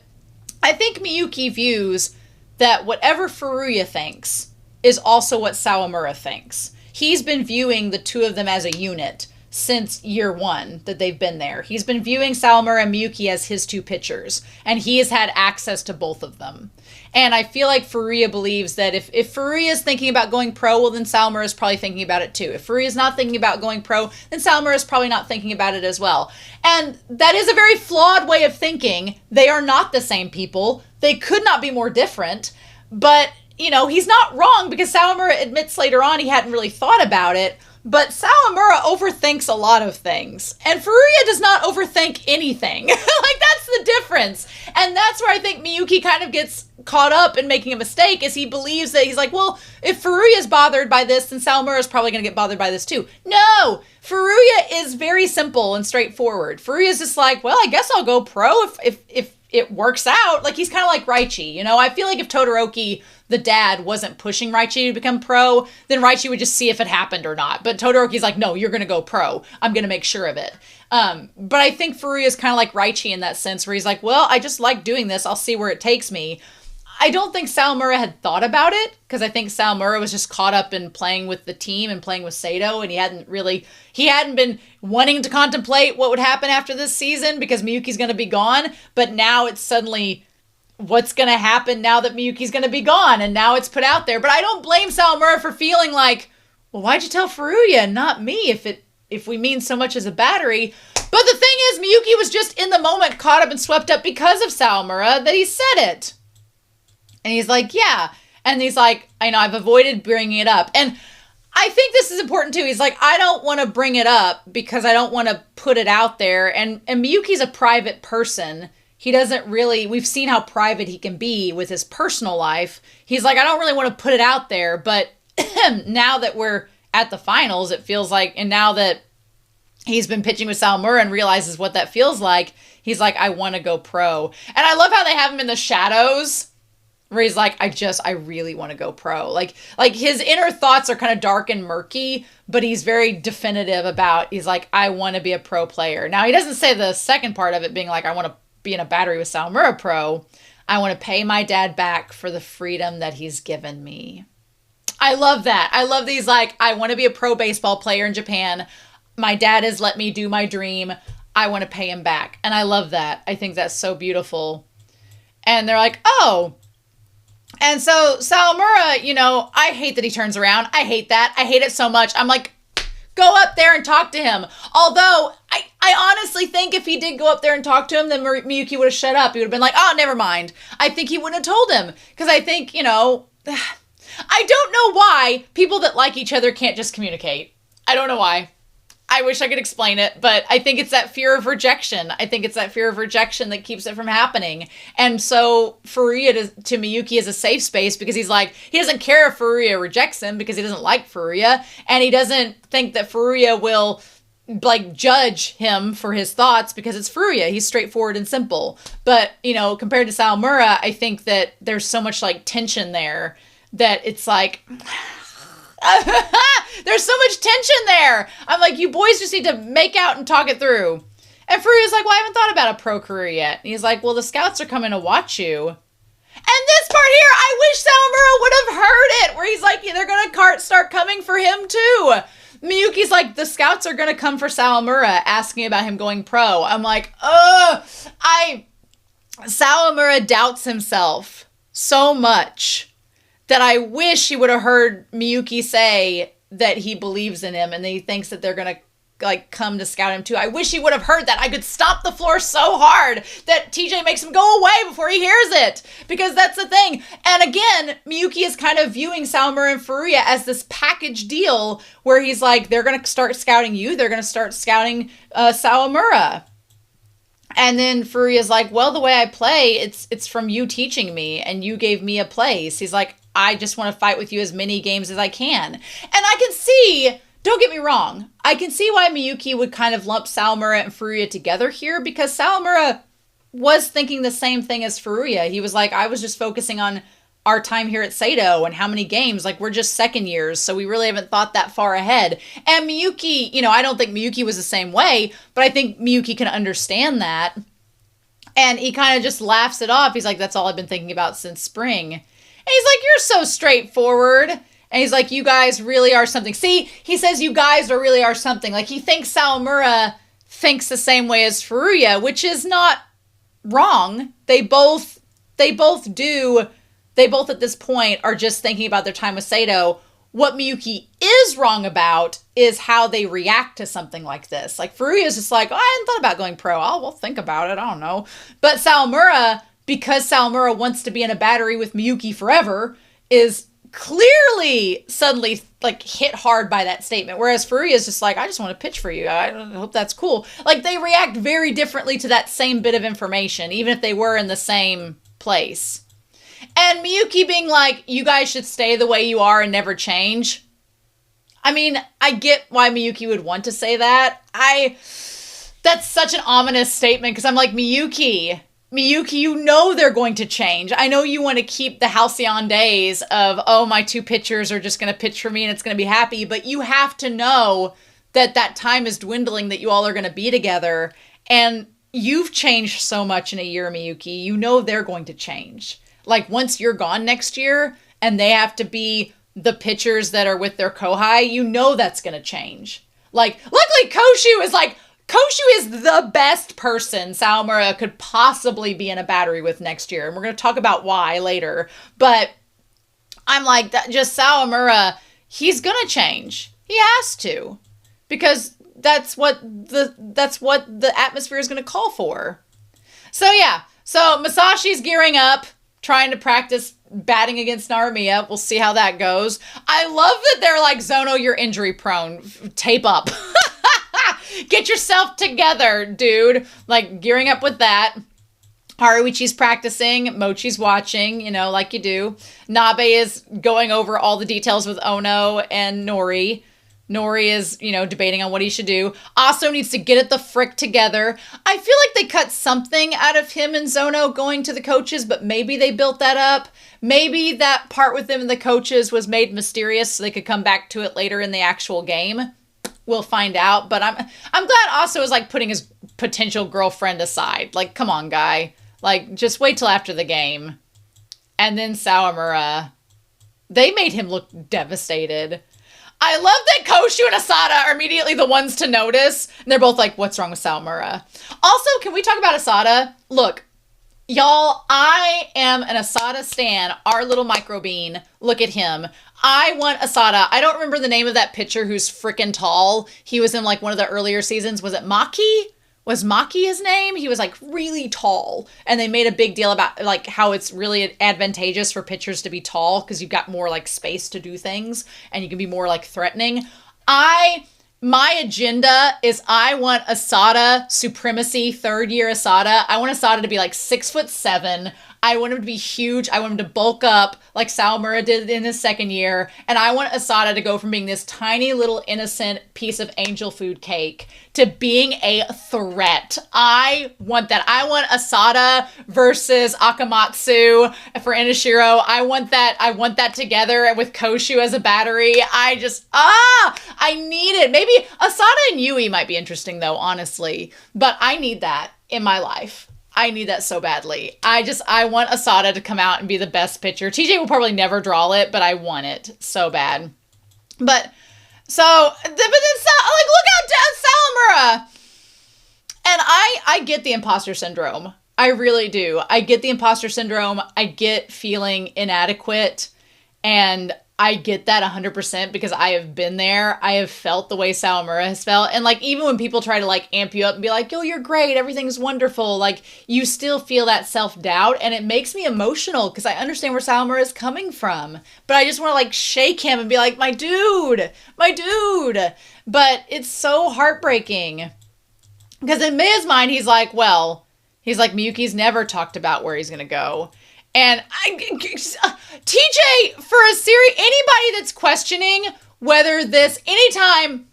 Speaker 1: I think Miyuki views that whatever Furuya thinks is also what Sawamura thinks. He's been viewing the two of them as a unit since year one that they've been there. He's been viewing Sawamura and Miyuki as his two pitchers, and he has had access to both of them. And I feel like Furuya believes that if Furuya is thinking about going pro, well, then Sawamura is probably thinking about it too. If Furuya is not thinking about going pro, then Sawamura is probably not thinking about it as well. And that is a very flawed way of thinking. They are not the same people. They could not be more different. But, he's not wrong because Sawamura admits later on he hadn't really thought about it. But Sawamura overthinks a lot of things. And Furuya does not overthink anything. That's the difference. And that's where I think Miyuki kind of gets caught up in making a mistake, is he believes that he's like, well, if Furuya's bothered by this, then Sawamura's probably going to get bothered by this too. No! Furuya is very simple and straightforward. Furuya's just like, well, I guess I'll go pro if it works out. He's kind of like Raichi, I feel like if Todoroki, the dad, wasn't pushing Raichi to become pro, then Raichi would just see if it happened or not. But Todoroki's like, no, you're going to go pro. I'm going to make sure of it. But I think Furuya's kind of like Raichi in that sense, where he's like, well, I just like doing this. I'll see where it takes me. I don't think Sawamura had thought about it, because I think Sawamura was just caught up in playing with the team and playing with Sato, and he hadn't been wanting to contemplate what would happen after this season because Miyuki's going to be gone, but now it's suddenly what's going to happen now that Miyuki's going to be gone, and now it's put out there. But I don't blame Sawamura for feeling like, well, why'd you tell Furuya and not me if we mean so much as a battery? But the thing is, Miyuki was just in the moment caught up and swept up because of Sawamura that he said it. And he's like, yeah. And he's like, I know, I've avoided bringing it up. And I think this is important too. He's like, I don't want to bring it up because I don't want to put it out there. And Miyuki's a private person. He doesn't really, we've seen how private he can be with his personal life. He's like, I don't really want to put it out there. But now that we're at the finals, it feels like, and now that he's been pitching with Sawamura and realizes what that feels like, he's like, I want to go pro. And I love how they have him in the shadows, where he's like, I really want to go pro. Like his inner thoughts are kind of dark and murky, but he's very definitive about, he's like, I want to be a pro player. Now, he doesn't say the second part of it being like, I want to be in a battery with Sawamura pro. I want to pay my dad back for the freedom that he's given me. I love that. I love these, like, I want to be a pro baseball player in Japan. My dad has let me do my dream. I want to pay him back. And I love that. I think that's so beautiful. And they're like, oh. And so Sawamura, I hate that he turns around. I hate that. I hate it so much. I'm like, go up there and talk to him. Although, I honestly think if he did go up there and talk to him, then Miyuki would have shut up. He would have been like, oh, never mind. I think he wouldn't have told him. Because I think, I don't know why people that like each other can't just communicate. I don't know why. I wish I could explain it, but I think it's that fear of rejection. I think it's that fear of rejection that keeps it from happening. And so Furuya to Miyuki is a safe space because he's like, he doesn't care if Furuya rejects him because he doesn't like Furuya. And he doesn't think that Furuya will judge him for his thoughts because it's Furuya. He's straightforward and simple. But, compared to Sawamura, I think that there's so much tension there that it's like... There's so much tension there. I'm like, you boys just need to make out and talk it through. And Furuya's like, well, I haven't thought about a pro career yet. And he's like, well, the scouts are coming to watch you. And this part here, I wish Sawamura would have heard it, where he's like, they're going to start coming for him too. Miyuki's like, the scouts are going to come for Sawamura, asking about him going pro. I'm like, Sawamura doubts himself so much that I wish he would have heard Miyuki say that he believes in him and that he thinks that they're going to like come to scout him too. I wish he would have heard that. I could stomp the floor so hard that TJ makes him go away before he hears it, because that's the thing. And again, Miyuki is kind of viewing Sawamura and Furuya as this package deal where he's like, they're going to start scouting you. They're going to start scouting Sawamura. And then Furuya's like, well, the way I play, it's from you teaching me and you gave me a place. He's like, I just want to fight with you as many games as I can. And I can see, don't get me wrong, I can see why Miyuki would kind of lump Sawamura and Furuya together here, because Sawamura was thinking the same thing as Furuya. He was like, I was just focusing on our time here at Sado and how many games, like we're just second years, so we really haven't thought that far ahead. And Miyuki, I don't think Miyuki was the same way, but I think Miyuki can understand that. And he kind of just laughs it off. He's like, that's all I've been thinking about since spring. And he's like, you're so straightforward. And he's like, you guys really are something. See, he says you guys really are something. Like, he thinks Sawamura thinks the same way as Furuya, which is not wrong. They both do. They both at this point are just thinking about their time with Sado. What Miyuki is wrong about is how they react to something like this. Like, Furuya's just like, oh, I hadn't thought about going pro. We'll think about it. I don't know. But Sawamura, because Sawamura wants to be in a battery with Miyuki forever, is clearly suddenly like hit hard by that statement. Whereas Furuya is just like, I just want to pitch for you. I hope that's cool. Like, they react very differently to that same bit of information, even if they were in the same place. And Miyuki being like, you guys should stay the way you are and never change. I mean, I get why Miyuki would want to say that. That's such an ominous statement, because I'm like, Miyuki, you know they're going to change. I know you want to keep the halcyon days of, oh, my two pitchers are just going to pitch for me and it's going to be happy, but you have to know that that time is dwindling, that you all are going to be together. And you've changed so much in a year, Miyuki. You know they're going to change. Like, once you're gone next year and they have to be the pitchers that are with their kohai, you know that's going to change. Like, luckily Koshu is the best person Sawamura could possibly be in a battery with next year. And we're going to talk about why later. But I'm like, just Sawamura, he's going to change. He has to. Because that's what the atmosphere is going to call for. So yeah. So Masashi's gearing up, trying to practice batting against Naramiya. We'll see how that goes. I love that they're like, Zono, you're injury prone. Tape up. Get yourself together, dude. Like, gearing up with that. Haruichi's practicing. Mochi's watching, like you do. Nabe is going over all the details with Ono and Nori. Nori is, debating on what he should do. Aso needs to get it the frick together. I feel like they cut something out of him and Zono going to the coaches, but maybe they built that up. Maybe that part with them and the coaches was made mysterious so they could come back to it later in the actual game. We'll find out. But I'm glad Aso is like putting his potential girlfriend aside. Like, come on, guy. Like, just wait till after the game. And then Sawamura. They made him look devastated. I love that Koshu and Asada are immediately the ones to notice. And they're both like, what's wrong with Sawamura? Also, can we talk about Asada? Look, y'all, I am an Asada stan. Our little microbean. Look at him. I want Asada. I don't remember the name of that pitcher who's freaking tall. He was in like one of the earlier seasons. Was it Maki? Was Maki his name? He was like really tall. And they made a big deal about like how it's really advantageous for pitchers to be tall because you've got more like space to do things and you can be more like threatening. My agenda is I want Asada supremacy, third year Asada. I want Asada to be like 6'7". I want him to be huge. I want him to bulk up like Sawamura did in his second year. And I want Asada to go from being this tiny little innocent piece of angel food cake to being a threat. I want that. I want Asada versus Akamatsu for Inashiro. I want that together with Koshu as a battery. I I need it. Maybe Asada and Yui might be interesting though, honestly. But I need that in my life. I need that so badly. I want Asada to come out and be the best pitcher. TJ will probably never draw it, but I want it so bad. But then look out, Sawamura. And I get the imposter syndrome. I really do. I get the imposter syndrome. I get feeling inadequate. And I get that 100% because I have been there. I have felt the way Sawamura has felt. And like, even when people try to like amp you up and be like, yo, you're great, everything's wonderful, like, you still feel that self-doubt. And it makes me emotional because I understand where Sawamura is coming from. But I just want to like shake him and be like, my dude. But it's so heartbreaking. Because in Mia's mind, he's like, Miyuki's never talked about where he's going to go. And TJ, for a series, anybody that's questioning whether anytime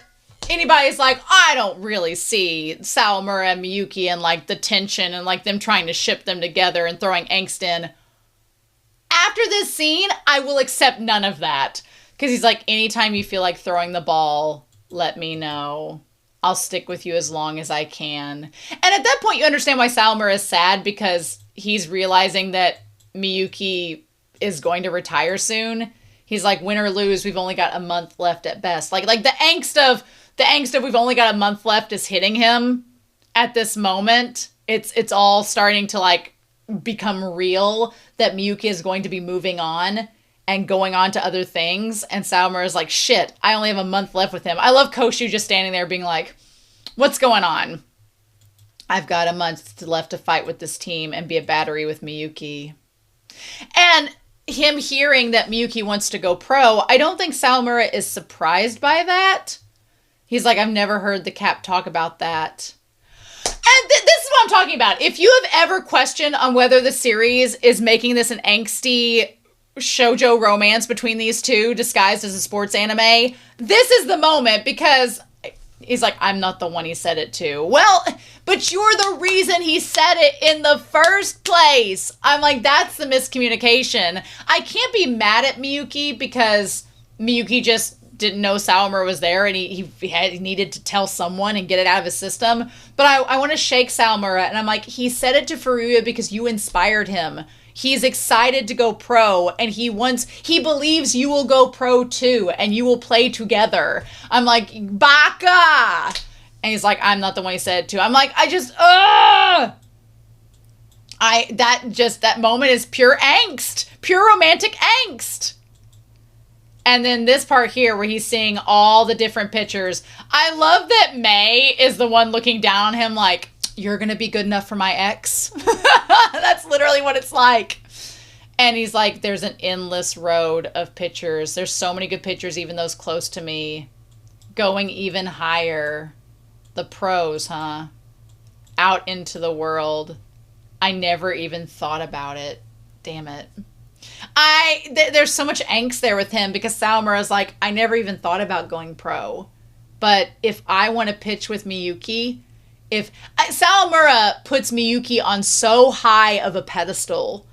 Speaker 1: anybody's like, I don't really see Sawamura and Miyuki and like the tension and like them trying to ship them together and throwing angst in. After this scene, I will accept none of that. Because he's like, anytime you feel like throwing the ball, let me know. I'll stick with you as long as I can. And at that point, you understand why Sawamura is sad, because he's realizing that Miyuki is going to retire soon. He's like, win or lose, we've only got a month left at best. Like the angst of we've only got a month left is hitting him at this moment. It's all starting to like become real that Miyuki is going to be moving on and going on to other things. And Sawamura is like, shit, I only have a month left with him. I love Koshu just standing there being like, what's going on? I've got a month left to fight with this team and be a battery with Miyuki. And him hearing that Miyuki wants to go pro, I don't think Sawamura is surprised by that. He's like, I've never heard the Cap talk about that. And this is what I'm talking about. If you have ever questioned on whether the series is making this an angsty shoujo romance between these two disguised as a sports anime, this is the moment, because he's like, I'm not the one he said it to. Well, but you're the reason he said it in the first place. I'm like, that's the miscommunication. I can't be mad at Miyuki because Miyuki just didn't know Sawamura was there and he needed to tell someone and get it out of his system. But I want to shake Sawamura, and I'm like, he said it to Furuya because you inspired him. He's excited to go pro, and he believes you will go pro too, and you will play together. I'm like, baka! And he's like, I'm not the one he said it to. I'm like, that moment is pure angst. Pure romantic angst. And then this part here where he's seeing all the different pictures. I love that May is the one looking down on him like, you're going to be good enough for my ex? That's literally what it's like. And he's like, there's an endless road of pictures. There's so many good pictures, even those close to me. Going even higher. The pros, huh? Out into the world. I never even thought about it. Damn it. There's so much angst there with him because Sawamura's like, I never even thought about going pro. But if I want to pitch with Miyuki, Sawamura puts Miyuki on so high of a pedestal.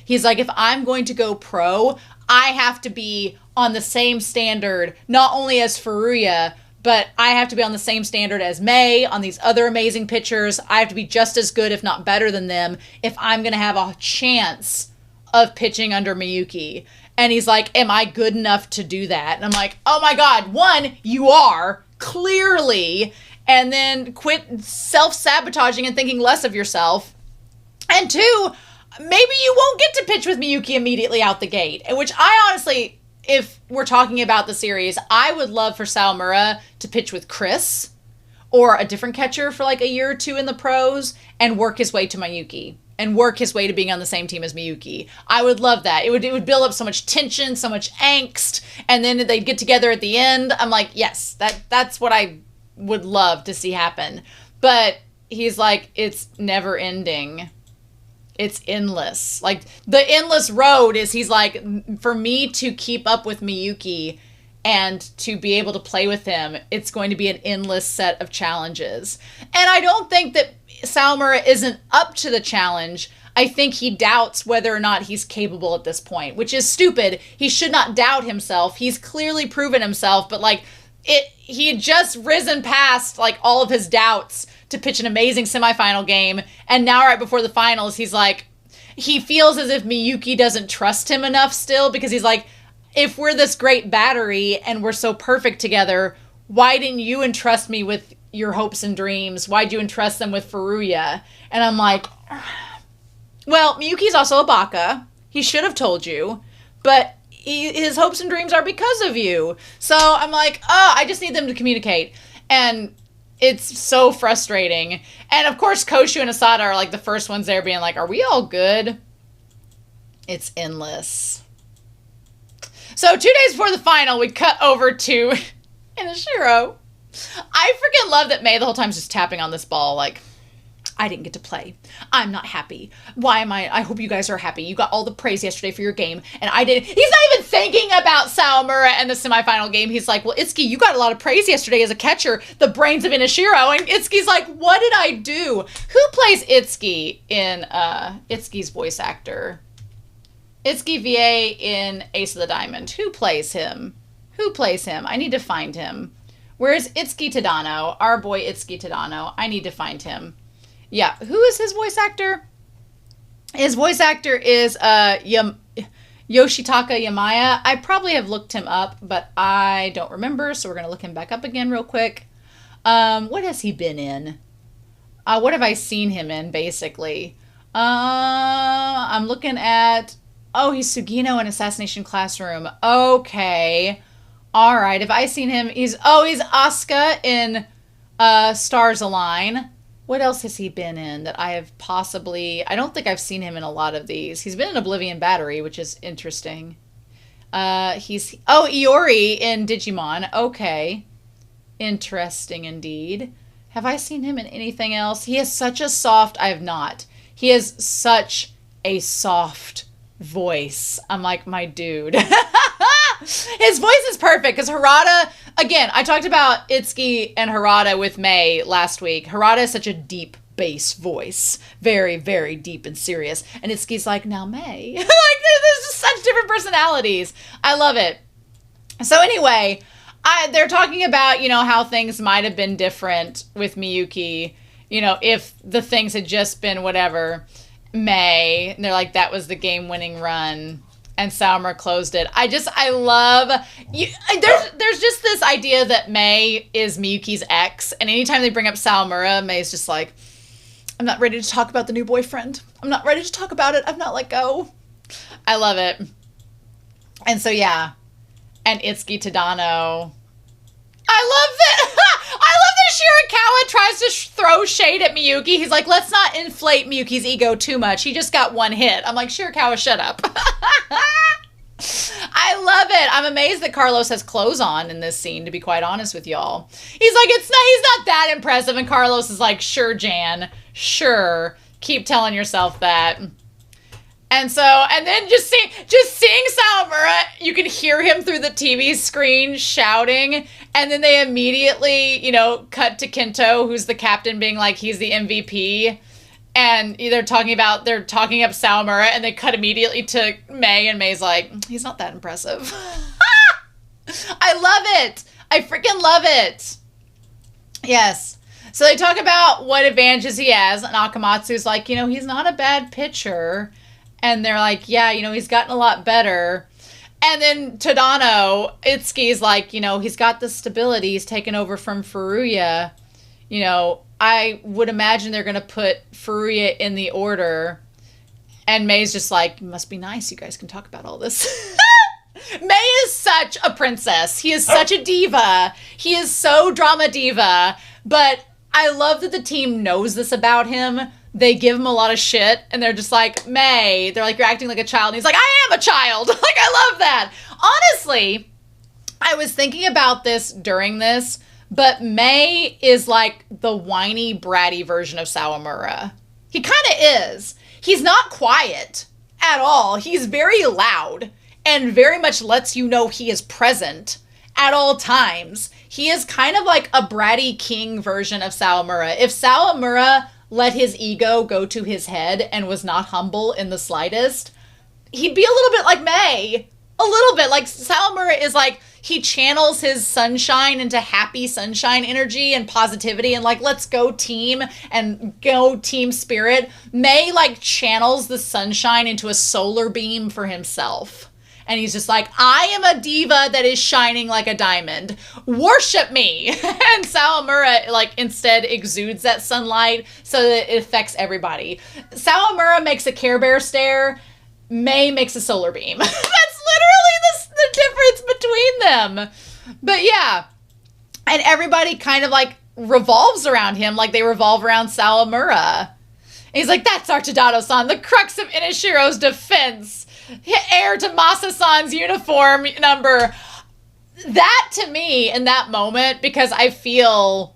Speaker 1: He's like, if I'm going to go pro, I have to be on the same standard, not only as Furuya, but I have to be on the same standard as May on these other amazing pitchers. I have to be just as good, if not better than them, if I'm going to have a chance of pitching under Miyuki. And he's like, am I good enough to do that? And I'm like, oh my God, one, you are, clearly. And then quit self-sabotaging and thinking less of yourself. And two, maybe you won't get to pitch with Miyuki immediately out the gate. Which I honestly, if we're talking about the series, I would love for Sawamura to pitch with Chris or a different catcher for like a year or two in the pros and work his way to Miyuki and work his way to being on the same team as Miyuki. I would love that. It would build up so much tension, so much angst, and then they'd get together at the end. I'm like, yes, that's what I would love to see happen. But he's like, it's never ending. It's endless. Like, the endless road is, he's like, for me to keep up with Miyuki and to be able to play with him, it's going to be an endless set of challenges. And I don't think that Sawamura isn't up to the challenge. I think he doubts whether or not he's capable at this point, which is stupid. He should not doubt himself. He's clearly proven himself, but like he had just risen past like all of his doubts to pitch an amazing semifinal game, and now right before the finals, he's like, he feels as if Miyuki doesn't trust him enough still, because he's like, if we're this great battery and we're so perfect together, why didn't you entrust me with your hopes and dreams? Why'd you entrust them with Furuya? And I'm like, well, Miyuki's also a baka. He should have told you, but his hopes and dreams are because of you. So I'm like, oh, I just need them to communicate. And it's so frustrating. And of course, Koshu and Asada are like the first ones there being like, are we all good? It's endless. So 2 days before the final, we cut over to Inashiro. I freaking love that Mei the whole time is just tapping on this ball like, I didn't get to play. I'm not happy. Why am I hope you guys are happy. You got all the praise yesterday for your game, and I didn't. He's not even thinking about Sawamura and the semifinal game. He's like, well, Itsuki, you got a lot of praise yesterday as a catcher, the brains of Inashiro. And Itsuki's like, what did I do? Who plays Itsuki in Itsuki's voice actor? Itsuki VA in Ace of the Diamond. Who plays him? Who plays him? I need to find him. Where's Itsuki Tadano? Our boy Itsuki Tadano. I need to find him. Yeah, who is his voice actor? His voice actor is Yoshitaka Yamaya. I probably have looked him up, but I don't remember, so we're going to look him back up again real quick. What has he been in? What have I seen him in, basically? I'm looking at... Oh, he's Sugino in Assassination Classroom. Okay. All right. Have I seen him? He's Asuka in Stars Align. What else has he been in that I have possibly... I don't think I've seen him in a lot of these. He's been in Oblivion Battery, which is interesting. Iori in Digimon. Okay. Interesting indeed. Have I seen him in anything else? He has such a soft... I have not. He has such a soft voice. I'm like, my dude. His voice is perfect because Harada, again, I talked about Itsuki and Harada with Mei last week. Harada is such a deep bass voice. Very, very deep and serious. And Itsuki's like, now Mei. Like, there's just such different personalities. I love it. So anyway, they're talking about, how things might have been different with Miyuki, if the things had just been whatever. Mei, and they're like, that was the game-winning run, and Sawamura closed it. I love you. There's just this idea that Mei is Miyuki's ex, and anytime they bring up Sawamura, Mei's just like, I'm not ready to talk about the new boyfriend. I'm not ready to talk about it. I've not let go. I love it. And so yeah, and Itsuki Tadano. I love that. I love that Shirakawa tries to throw shade at Miyuki. He's like, let's not inflate Miyuki's ego too much. He just got one hit. I'm like, Shirakawa, shut up. I love it. I'm amazed that Carlos has clothes on in this scene, to be quite honest with y'all. He's like, he's not that impressive. And Carlos is like, sure, Jan, sure. Keep telling yourself that. And so, and then just seeing Sawamura, you can hear him through the TV screen shouting, and then they immediately, cut to Kento, who's the captain, being like, he's the MVP, and they're talking up Sawamura, and they cut immediately to Mei, and Mei's like, he's not that impressive. I love it. I freaking love it. Yes. So they talk about what advantages he has, and Akamatsu's like, he's not a bad pitcher. And they're like, yeah, he's gotten a lot better. And then Tadano, Itsuki's like, he's got the stability. He's taken over from Furuya. I would imagine they're going to put Furuya in the order. And Mei's just like, must be nice. You guys can talk about all this. Mei is such a princess. He is such a diva. He is so drama diva. But I love that the team knows this about him. They give him a lot of shit, and they're just like, Mei, they're like, you're acting like a child. And he's like, I am a child. Like, I love that. Honestly, I was thinking about this during this, but Mei is like the whiny, bratty version of Sawamura. He kind of is. He's not quiet at all. He's very loud and very much lets you know he is present at all times. He is kind of like a bratty king version of Sawamura. If Sawamura let his ego go to his head and was not humble in the slightest, he'd be a little bit like May. A little bit. Like, Sawamura is like, he channels his sunshine into happy sunshine energy and positivity and like, let's go team and go team spirit. May like channels the sunshine into a solar beam for himself. And he's just like, I am a diva that is shining like a diamond. Worship me. And Sawamura like instead exudes that sunlight so that it affects everybody. Sawamura makes a Care Bear stare. May makes a solar beam. That's literally the difference between them. But yeah. And everybody kind of like revolves around him like they revolve around Sawamura. And he's like, that's Archidado-san, the crux of Inishiro's defense. Heir to Masa-san's uniform number. That to me in that moment, because I feel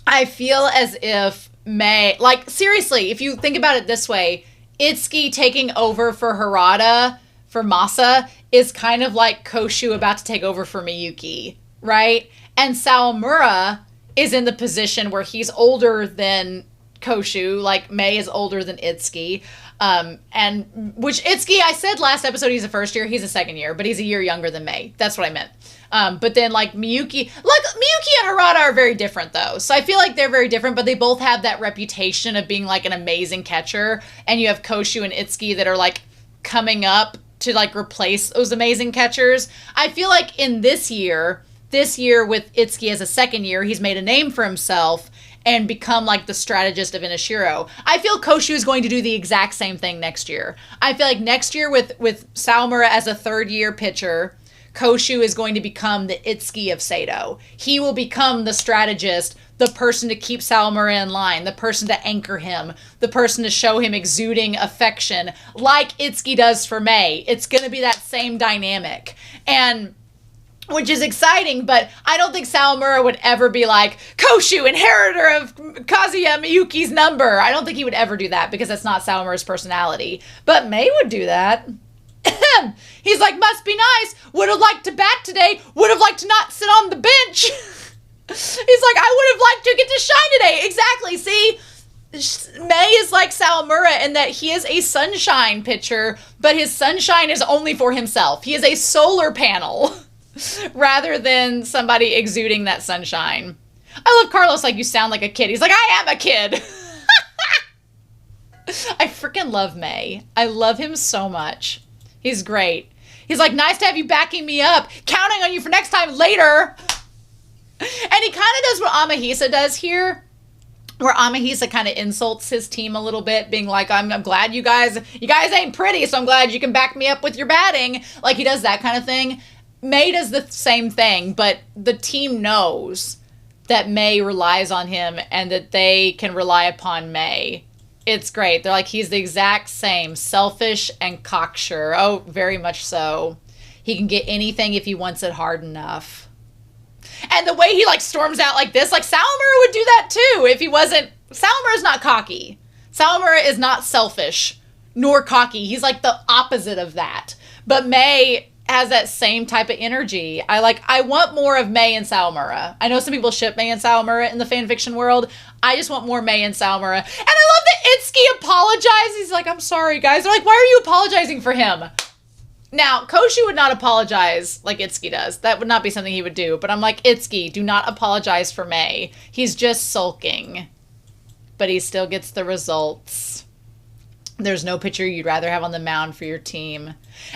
Speaker 1: as if May, like seriously, if you think about it this way, Itsuki taking over for Harada, for Masa, is kind of like Koshu about to take over for Miyuki, right? And Sawamura is in the position where he's older than Koshu, like May is older than Itsuki. And which Itsuki, I said last episode he's a first year, he's a second year, but he's a year younger than May. That's what I meant. But then like Miyuki and Harada are very different though. So I feel like they're very different, but they both have that reputation of being like an amazing catcher. And you have Koshu and Itsuki that are like coming up to like replace those amazing catchers. I feel like in this year with Itsuki as a second year, he's made a name for himself and become like the strategist of Inashiro. I feel Koshu is going to do the exact same thing next year. I feel like next year with Sawamura as a third year pitcher, Koshu is going to become the Itsuki of Sato. He will become the strategist, the person to keep Sawamura in line, the person to anchor him, the person to show him exuding affection, like Itsuki does for May. It's going to be that same dynamic. And which is exciting, but I don't think Sawamura would ever be like, Koshu, inheritor of Kazuya Miyuki's number. I don't think he would ever do that because that's not Sawamura's personality. But May would do that. He's like, must be nice. Would have liked to bat today. Would have liked to not sit on the bench. He's like, I would have liked to get to shine today. Exactly. See, May is like Sawamura in that he is a sunshine pitcher, but his sunshine is only for himself. He is a solar panel rather than somebody exuding that sunshine. I love Carlos like, you sound like a kid. He's like, I am a kid. I freaking love May. I love him so much. He's great. He's like, nice to have you backing me up. Counting on you for next time later. And he kind of does what Amahisa does here, where Amahisa kind of insults his team a little bit, being like, I'm glad you guys ain't pretty, so I'm glad you can back me up with your batting. Like, he does that kind of thing. May does the same thing, but the team knows that May relies on him and that they can rely upon May. It's great. They're like, he's the exact same, selfish and cocksure. Oh, very much so. He can get anything if he wants it hard enough. And the way he like storms out like this, like Sawamura would do that too if he wasn't. Sawamura's not cocky. Sawamura is not selfish nor cocky. He's like the opposite of that. But May has that same type of energy. I want more of May and Sawamura. I know some people ship May and Sawamura in the fanfiction world. I just want more May and Sawamura. And I love that Itsuki apologizes. He's like, I'm sorry, guys. They're like, why are you apologizing for him? Now, Koshu would not apologize like Itsuki does. That would not be something he would do. But I'm like, Itsuki, do not apologize for May. He's just sulking. But he still gets the results. There's no pitcher you'd rather have on the mound for your team.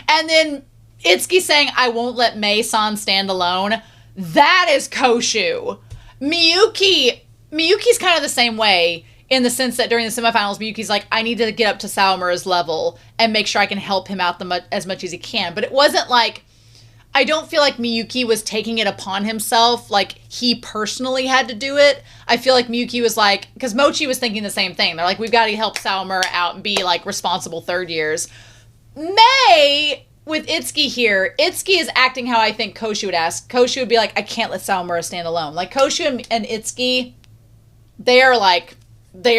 Speaker 1: And then Itsuki saying, I won't let May-san stand alone. That is Koshu. Miyuki's kind of the same way in the sense that during the semifinals, Miyuki's like, I need to get up to Sawamura's level and make sure I can help him out as much as he can. But it wasn't like, I don't feel like Miyuki was taking it upon himself, like he personally had to do it. I feel like Miyuki was like, because Mochi was thinking the same thing. They're like, we've got to help Sawamura out and be like responsible third years. May, with Itsuki here, Itsuki is acting how I think Koshu would ask. Koshu would be like, I can't let Sawamura stand alone. Like Koshu and Itsuki, they are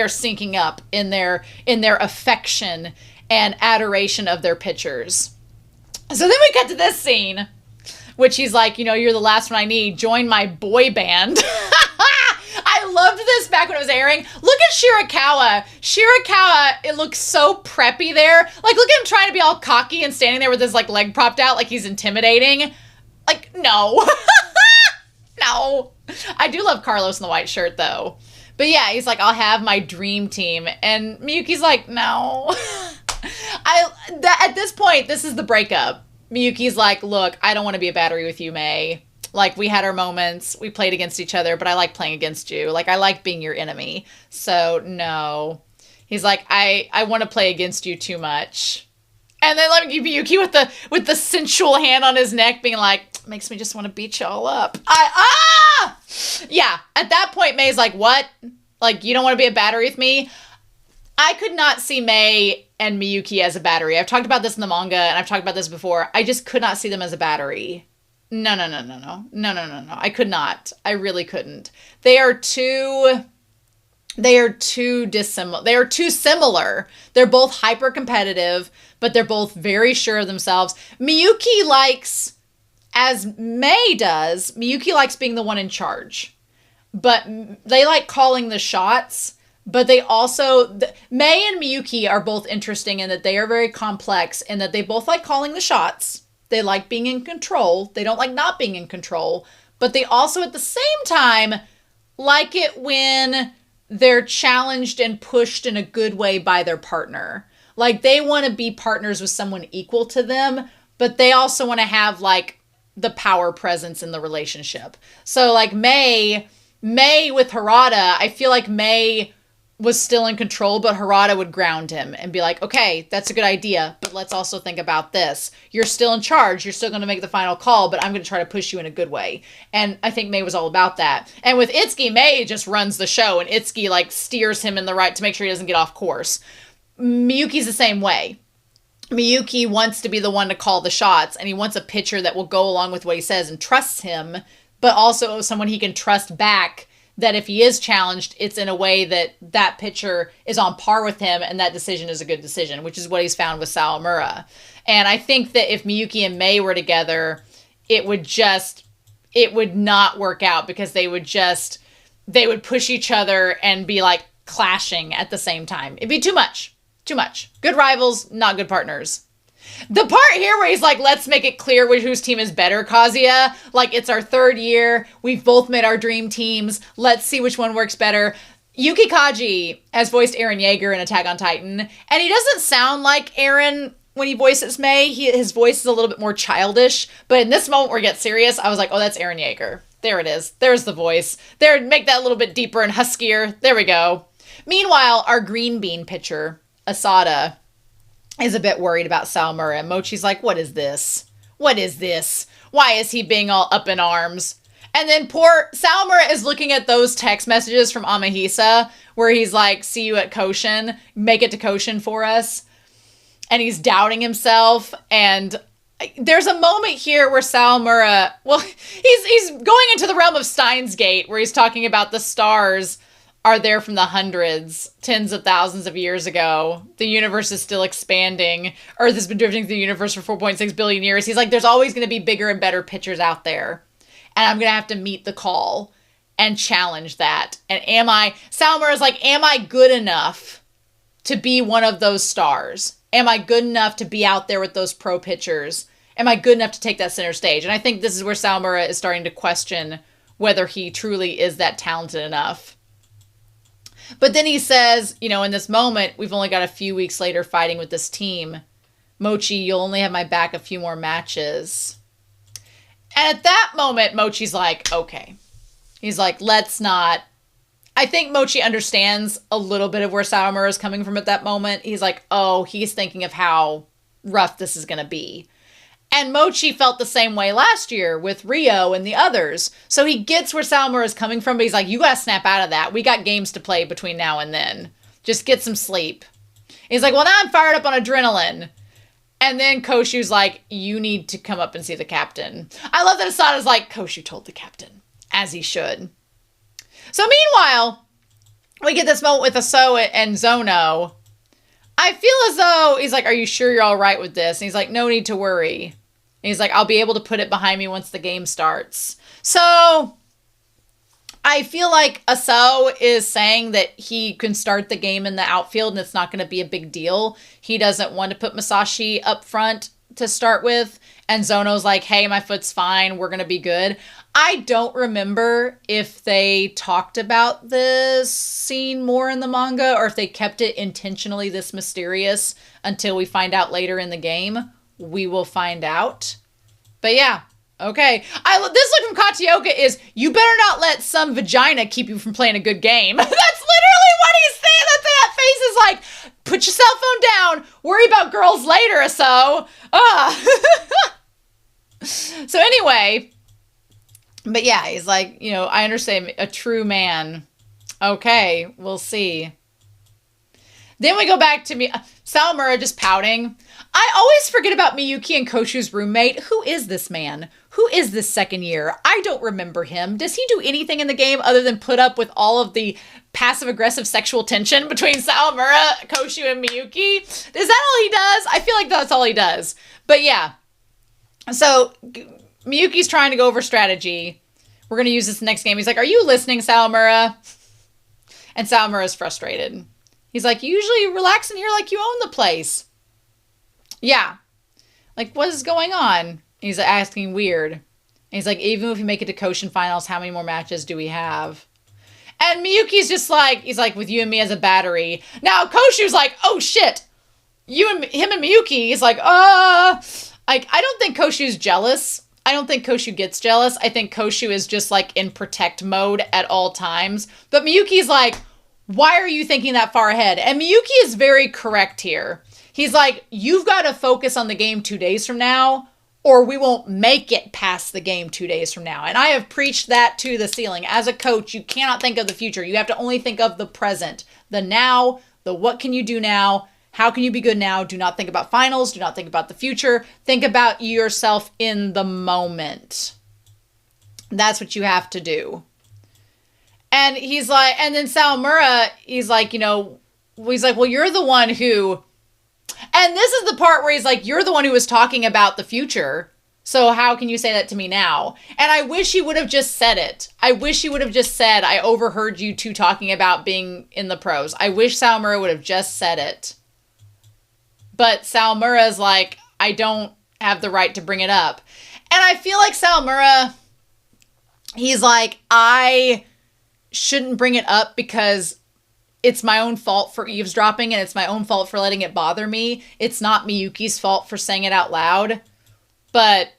Speaker 1: syncing up in their affection and adoration of their pitchers. So then we get to this scene, which he's like, you're the last one I need. Join my boy band. I loved this back when it was airing. Look at Shirakawa. Shirakawa, it looks so preppy there. Like, look at him trying to be all cocky and standing there with his, like, leg propped out like he's intimidating. Like, no. No. I do love Carlos in the white shirt, though. But yeah, he's like, I'll have my dream team. And Miyuki's like, no. At this point, this is the breakup. Miyuki's like, look, I don't want to be a battery with you, May. Like, we had our moments. We played against each other, but I like playing against you. Like, I like being your enemy. So, no. He's like, I want to play against you too much. And then like Miyuki with the sensual hand on his neck being like, makes me just want to beat y'all up. Yeah, at that point, May's like, what? Like, you don't want to be a battery with me? I could not see May and Miyuki as a battery. I've talked about this in the manga, and I've talked about this before. I just could not see them as a battery. No. I could not. I really couldn't. They are too dissimilar. They are too similar. They're both hyper competitive, but they're both very sure of themselves. Miyuki likes, as May does, Miyuki likes being the one in charge. But they like calling the shots. But they also, May and Miyuki are both interesting in that they are very complex and that they both like calling the shots. They like being in control. They don't like not being in control. But they also, at the same time, like it when they're challenged and pushed in a good way by their partner. Like, they want to be partners with someone equal to them, but they also want to have, like, the power presence in the relationship. So, like, May with Harada, I feel like May was still in control, but Harada would ground him and be like, okay, that's a good idea, but let's also think about this. You're still in charge. You're still going to make the final call, but I'm going to try to push you in a good way. And I think May was all about that. And with Itsuki, May just runs the show, and Itsuki, like, steers him in the right to make sure he doesn't get off course. Miyuki's the same way. Miyuki wants to be the one to call the shots, and he wants a pitcher that will go along with what he says and trusts him, but also someone he can trust back, that if he is challenged, it's in a way that that pitcher is on par with him and that decision is a good decision, which is what he's found with Sawamura. And I think that if Miyuki and May were together, it would not work out, because they would push each other and be like clashing at the same time. It'd be too much. Good rivals, not good partners. The part here where he's like, let's make it clear whose team is better, Kazuya. Like, it's our third year. We've both made our dream teams. Let's see which one works better. Yuki Kaji has voiced Eren Yeager in Attack on Titan. And he doesn't sound like Eren when he voices May. His voice is a little bit more childish. But in this moment where it gets serious, I was like, oh, that's Eren Yeager. There it is. There's the voice. There, make that a little bit deeper and huskier. There we go. Meanwhile, our green bean pitcher, Asada, is a bit worried about Sawamura, and Mochi's like, what is this? What is this? Why is he being all up in arms? And then poor Sawamura is looking at those text messages from Amahisa where he's like, see you at Koshin, make it to Koshin for us. And he's doubting himself. And there's a moment here where Sawamura, well, he's going into the realm of Steins Gate, where he's talking about the stars are there from the hundreds, tens of thousands of years ago. The universe is still expanding. Earth has been drifting through the universe for 4.6 billion years. He's like, there's always going to be bigger and better pitchers out there. And I'm going to have to meet the call and challenge that. And Sawamura's like, am I good enough to be one of those stars? Am I good enough to be out there with those pro pitchers? Am I good enough to take that center stage? And I think this is where Sawamura is starting to question whether he truly is that talented enough. But then he says, you know, in this moment, we've only got a few weeks later fighting with this team. Mochi, you'll only have my back a few more matches. And at that moment, Mochi's like, okay. He's like, let's not. I think Mochi understands a little bit of where Sawamura is coming from at that moment. He's like, oh, he's thinking of how rough this is going to be. And Mochi felt the same way last year with Rio and the others. So he gets where Sawamura is coming from, but he's like, you gotta snap out of that. We got games to play between now and then. Just get some sleep. He's like, well, now I'm fired up on adrenaline. And then Koshu's like, you need to come up and see the captain. I love that Asada's like, Koshu told the captain, as he should. So meanwhile, we get this moment with Aso and Zono. I feel as though, he's like, are you sure you're all right with this? And he's like, no need to worry. And he's like, I'll be able to put it behind me once the game starts. So, I feel like Aso is saying that he can start the game in the outfield and it's not going to be a big deal. He doesn't want to put Masashi up front to start with. And Zono's like, hey, my foot's fine. We're going to be good. I don't remember if they talked about this scene more in the manga or if they kept it intentionally this mysterious until we find out later in the game. We will find out. But yeah. Okay. This look from Katioka is, you better not let some vagina keep you from playing a good game. That's literally what he's saying. That face is like, put your cell phone down. Worry about girls later, so. So anyway, but yeah, he's like, I understand, a true man. Okay, we'll see. Then we go back to Sawamura just pouting. I always forget about Miyuki and Koshu's roommate. Who is this man? Who is this second year? I don't remember him. Does he do anything in the game other than put up with all of the passive-aggressive sexual tension between Sawamura, Koshu, and Miyuki? Is that all he does? I feel like that's all he does. But yeah. So Miyuki's trying to go over strategy. We're going to use this next game. He's like, are you listening, Sawamura? And Sawamura's frustrated. He's like, you usually relax in here like you own the place. Yeah. Like, what is going on? He's asking weird. And he's like, even if we make it to Koshin finals, how many more matches do we have? And Miyuki's just like, he's like, with you and me as a battery. Now, Koshu's like, oh shit. Him and Miyuki. He's like, I don't think Koshu's jealous. I don't think Koshu gets jealous. I think Koshu is just like in protect mode at all times. But Miyuki's like, why are you thinking that far ahead? And Miyuki is very correct here. He's like, you've got to focus on the game 2 days from now, or we won't make it past the game 2 days from now. And I have preached that to the ceiling. As a coach, you cannot think of the future. You have to only think of the present, the now, the what can you do now? How can you be good now? Do not think about finals. Do not think about the future. Think about yourself in the moment. That's what you have to do. And he's like, and then Sawamura, he's like, well, you're the one who, and this is the part where he's like, you're the one who was talking about the future. So how can you say that to me now? And I wish he would have just said it. I wish he would have just said, I overheard you two talking about being in the pros. I wish Sawamura would have just said it. But Sawamura's like, I don't have the right to bring it up. And I feel like Sawamura, he's like, I shouldn't bring it up because it's my own fault for eavesdropping and it's my own fault for letting it bother me. It's not Miyuki's fault for saying it out loud. But,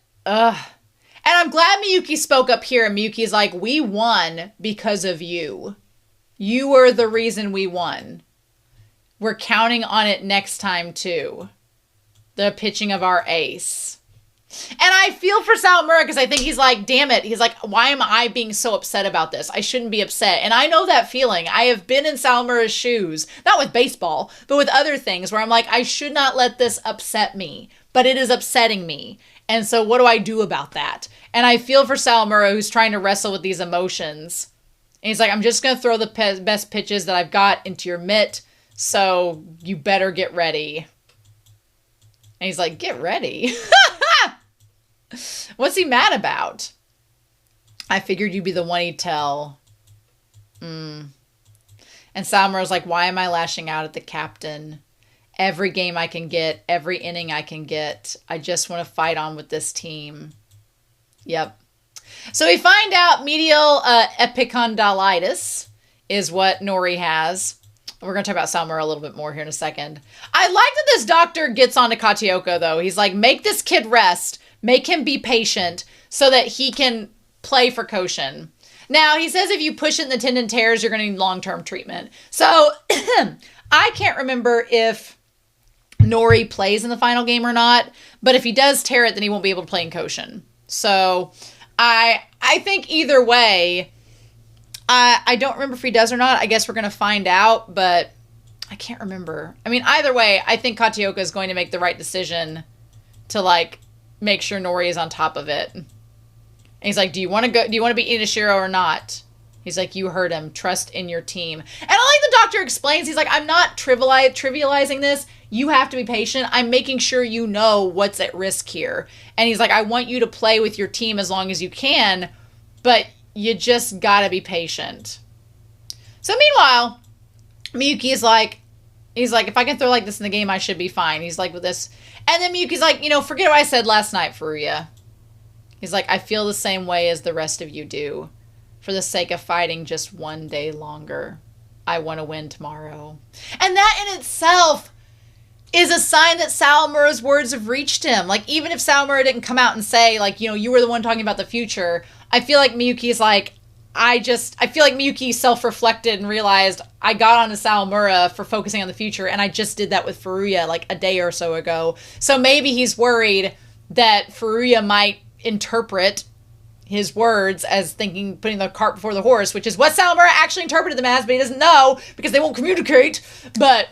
Speaker 1: And I'm glad Miyuki spoke up here, and Miyuki's like, we won because of you. You were the reason we won. We're counting on it next time, too. The pitching of our ace. And I feel for Sawamura because I think he's like, damn it. He's like, why am I being so upset about this? I shouldn't be upset. And I know that feeling. I have been in Sawamura's shoes. Not with baseball, but with other things where I'm like, I should not let this upset me. But it is upsetting me. And so what do I do about that? And I feel for Sawamura, who's trying to wrestle with these emotions. And he's like, I'm just going to throw the best pitches that I've got into your mitt. So you better get ready. And he's like, get ready? What's he mad about? I figured you'd be the one he'd tell. And Sawamura's like, why am I lashing out at the captain? Every game I can get, every inning I can get. I just want to fight on with this team. Yep. So we find out medial epicondylitis is what Nori has. We're going to talk about Sawamura a little bit more here in a second. I like that this doctor gets onto Katioka, though. He's like, make this kid rest. Make him be patient so that he can play for Koshin. Now, he says if you push it and the tendon tears, you're going to need long-term treatment. So, I can't remember if Nori plays in the final game or not. But if he does tear it, then he won't be able to play in Koshin. So, I think either way, I don't remember if he does or not. I guess we're going to find out, but I can't remember. I mean, either way, I think Katioka is going to make the right decision to, like, make sure Nori is on top of it. And he's like, do you want to go? Do you want to be Inashiro or not? He's like, you heard him. Trust in your team. And I like the doctor explains. He's like, I'm not trivializing this. You have to be patient. I'm making sure you know what's at risk here. And he's like, I want you to play with your team as long as you can, but you just gotta be patient. So meanwhile, Miyuki is like, he's like, if I can throw like this in the game, I should be fine. He's like, with this. And then Miyuki's like, forget what I said last night, Furuya. He's like, I feel the same way as the rest of you do. For the sake of fighting just one day longer. I want to win tomorrow. And that in itself is a sign that Sawamura's words have reached him. Like, even if Sawamura didn't come out and say, like, you were the one talking about the future, I feel like Miyuki's like, I feel like Miyuki self-reflected and realized I got onto Sawamura for focusing on the future, and I just did that with Furuya like a day or so ago. So maybe he's worried that Furuya might interpret his words as putting the cart before the horse, which is what Sawamura actually interpreted them as, but he doesn't know because they won't communicate. But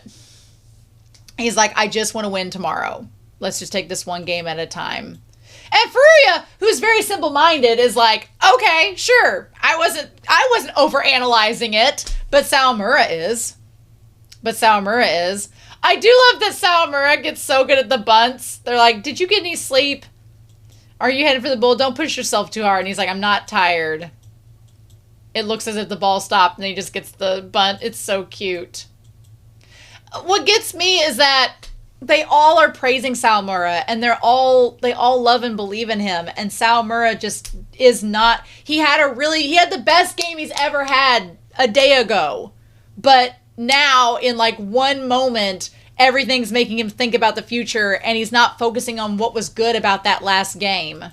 Speaker 1: he's like, I just want to win tomorrow. Let's just take this one game at a time. And Furuya, who's very simple-minded, is like, okay, sure. I wasn't overanalyzing it, but Sawamura is. I do love that Sawamura gets so good at the bunts. They're like, did you get any sleep? Are you headed for the bull? Don't push yourself too hard. And he's like, I'm not tired. It looks as if the ball stopped, and then he just gets the bunt. It's so cute. What gets me is that they all are praising Sawamura, and they all love and believe in him, and Sawamura just is not. He had the best game he's ever had a day ago, but now in like one moment, everything's making him think about the future, and he's not focusing on what was good about that last game.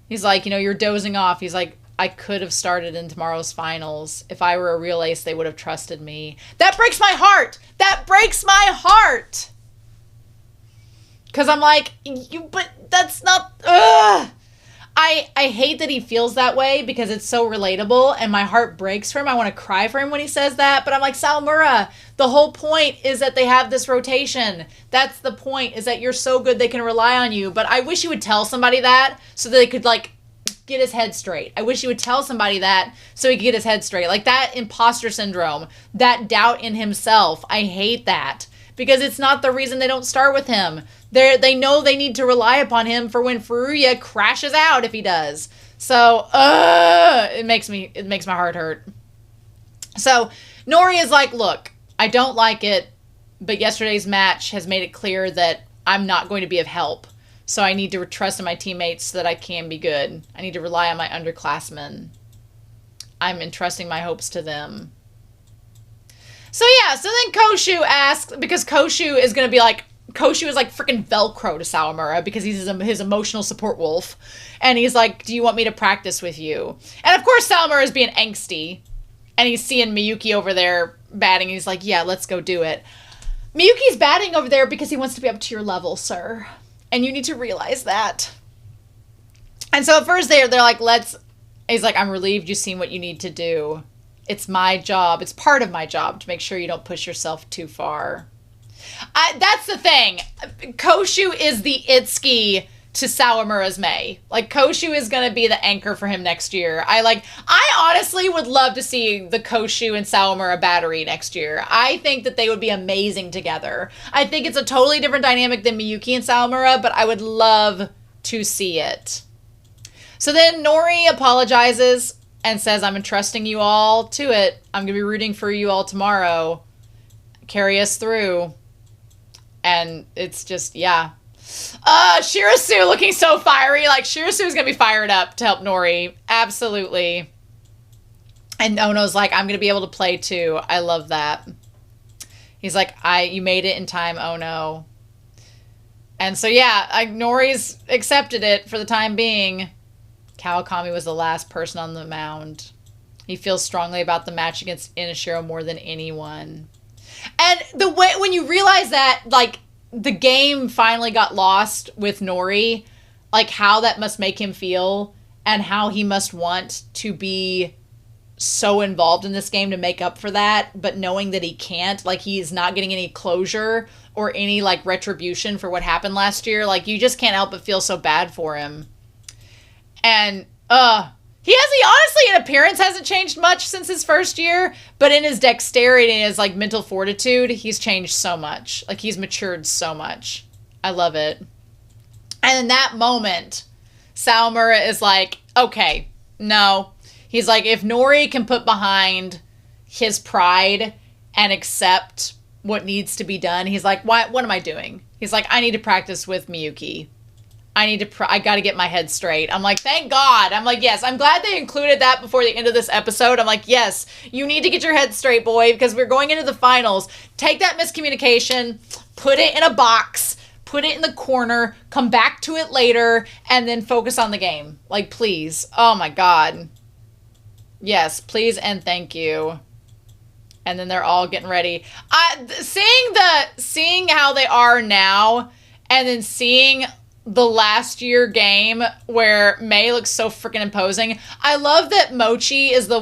Speaker 1: He's like, you're dozing off. He's like, I could have started in tomorrow's finals. If I were a real ace, they would have trusted me. That breaks my heart. Because I'm like, but that's not, ugh. I hate that he feels that way because it's so relatable and my heart breaks for him. I want to cry for him when he says that. But I'm like, Sawamura, the whole point is that they have this rotation. That's the point, is that you're so good they can rely on you. But I wish you would tell somebody that so that they could, like, get his head straight. I wish he would tell somebody that so he could get his head straight. Like that imposter syndrome, that doubt in himself. I hate that because it's not the reason they don't start with him. They know they need to rely upon him for when Furuya crashes out if he does. So, it makes my heart hurt. So, Nori is like, look, I don't like it, but yesterday's match has made it clear that I'm not going to be of help. So I need to trust in my teammates so that I can be good. I need to rely on my underclassmen. I'm entrusting my hopes to them. So yeah, so then Koshu asks, because Koshu is going to be like, Koshu is like freaking Velcro to Sawamura because he's his emotional support wolf. And he's like, do you want me to practice with you? And of course Sawamura is being angsty. And he's seeing Miyuki over there batting. And he's like, yeah, let's go do it. Miyuki's batting over there because he wants to be up to your level, sir. And you need to realize that. And so at first they're like, he's like, I'm relieved you've seen what you need to do. It's my job. It's part of my job to make sure you don't push yourself too far. That's the thing. Koshu is the Itsuki to Sawamura's Mei. Like, Koshu is going to be the anchor for him next year. I honestly would love to see the Koshu and Sawamura battery next year. I think that they would be amazing together. I think it's a totally different dynamic than Miyuki and Sawamura, but I would love to see it. So then Nori apologizes and says, I'm entrusting you all to it. I'm going to be rooting for you all tomorrow. Carry us through. And it's just, yeah. Shirasu looking so fiery. Like, Shirasu's gonna be fired up to help Nori. Absolutely. And Ono's like, I'm gonna be able to play too. I love that. He's like, you made it in time, Ono. And so, yeah, Nori's accepted it for the time being. Kawakami was the last person on the mound. He feels strongly about the match against Inashiro more than anyone. And the way, when you realize that, like, the game finally got lost with Nori, like, how that must make him feel and how he must want to be so involved in this game to make up for that, but knowing that he can't, like, he's not getting any closure or any, like, retribution for what happened last year. Like, you just can't help but feel so bad for him. And, he honestly, in appearance, hasn't changed much since his first year, but in his dexterity and his, like, mental fortitude, he's changed so much. Like, he's matured so much. I love it. And in that moment, Sawamura is like, okay, no. He's like, if Nori can put behind his pride and accept what needs to be done, he's like, what am I doing? He's like, I need to practice with Miyuki. I got to get my head straight. I'm like, thank God. I'm like, yes, I'm glad they included that before the end of this episode. I'm like, yes, you need to get your head straight, boy, because we're going into the finals. Take that miscommunication, put it in a box, put it in the corner, come back to it later, and then focus on the game. Like, please. Oh my God. Yes, please and thank you. And then they're all getting ready. Seeing how they are now, and then seeing the last year game where Mei looks so freaking imposing. I love that Kur Mochi is the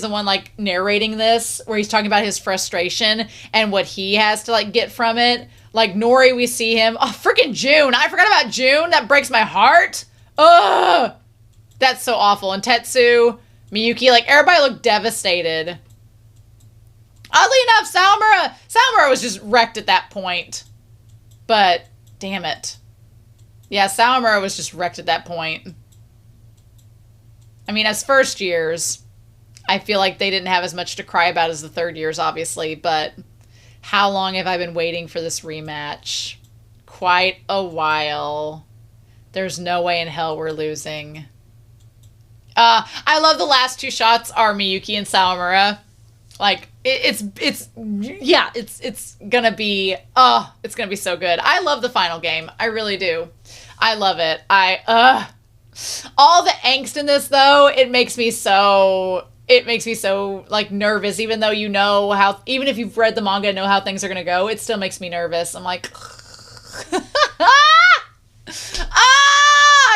Speaker 1: one like narrating this, where he's talking about his frustration and what he has to like get from it. Like Nori, we see him. Oh, freaking June. I forgot about June. That breaks my heart. Ugh. That's so awful. And Tetsu, Miyuki, like everybody looked devastated. Oddly enough, Sawamura was just wrecked at that point. But damn it. Yeah, Sawamura was just wrecked at that point. I mean, as first years, I feel like they didn't have as much to cry about as the third years, obviously, but how long have I been waiting for this rematch? Quite a while. There's no way in hell we're losing. I love the last two shots are Miyuki and Sawamura. Like, it's gonna be, it's gonna be so good. I love the final game. I really do. I love it. All the angst in this, though, it makes me so, like, nervous, even though you know how, even if you've read the manga and know how things are gonna go, it still makes me nervous. I'm like,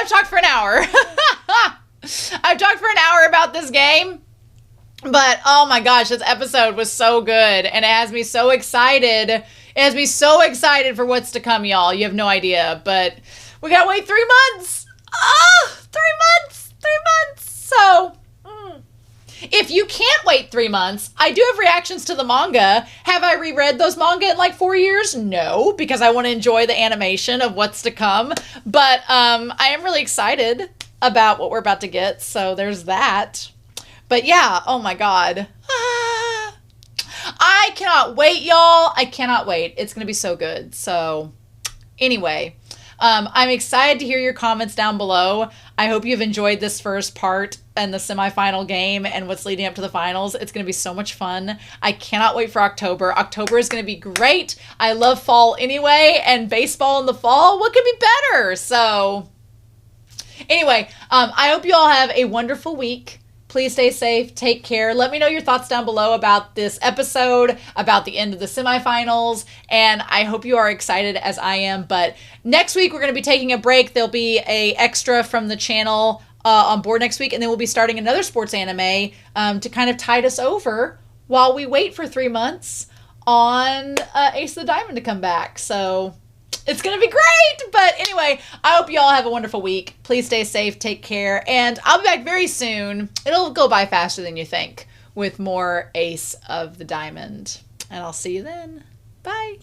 Speaker 1: I've talked for an hour. I've talked for an hour about this game. But, oh my gosh, this episode was so good, and it has me so excited. It has me so excited for what's to come, y'all. You have no idea, but we gotta wait 3 months. 3 months. 3 months. So, if you can't wait 3 months, I do have reactions to the manga. Have I reread those manga in like 4 years? No, because I want to enjoy the animation of what's to come. But I am really excited about what we're about to get, so there's that. But yeah, oh my God. I cannot wait, y'all. I cannot wait. It's going to be so good. So anyway, I'm excited to hear your comments down below. I hope you've enjoyed this first part and the semifinal game and what's leading up to the finals. It's going to be so much fun. I cannot wait for October. October is going to be great. I love fall anyway, and baseball in the fall. What could be better? So anyway, I hope you all have a wonderful week. Please stay safe. Take care. Let me know your thoughts down below about this episode, about the end of the semifinals, and I hope you are excited as I am. But next week, we're going to be taking a break. There'll be a extra from the channel on board next week, and then we'll be starting another sports anime to kind of tide us over while we wait for 3 months on Ace of the Diamond to come back. So it's going to be great. But anyway, I hope you all have a wonderful week. Please stay safe. Take care. And I'll be back very soon. It'll go by faster than you think with more Ace of the Diamond. And I'll see you then. Bye.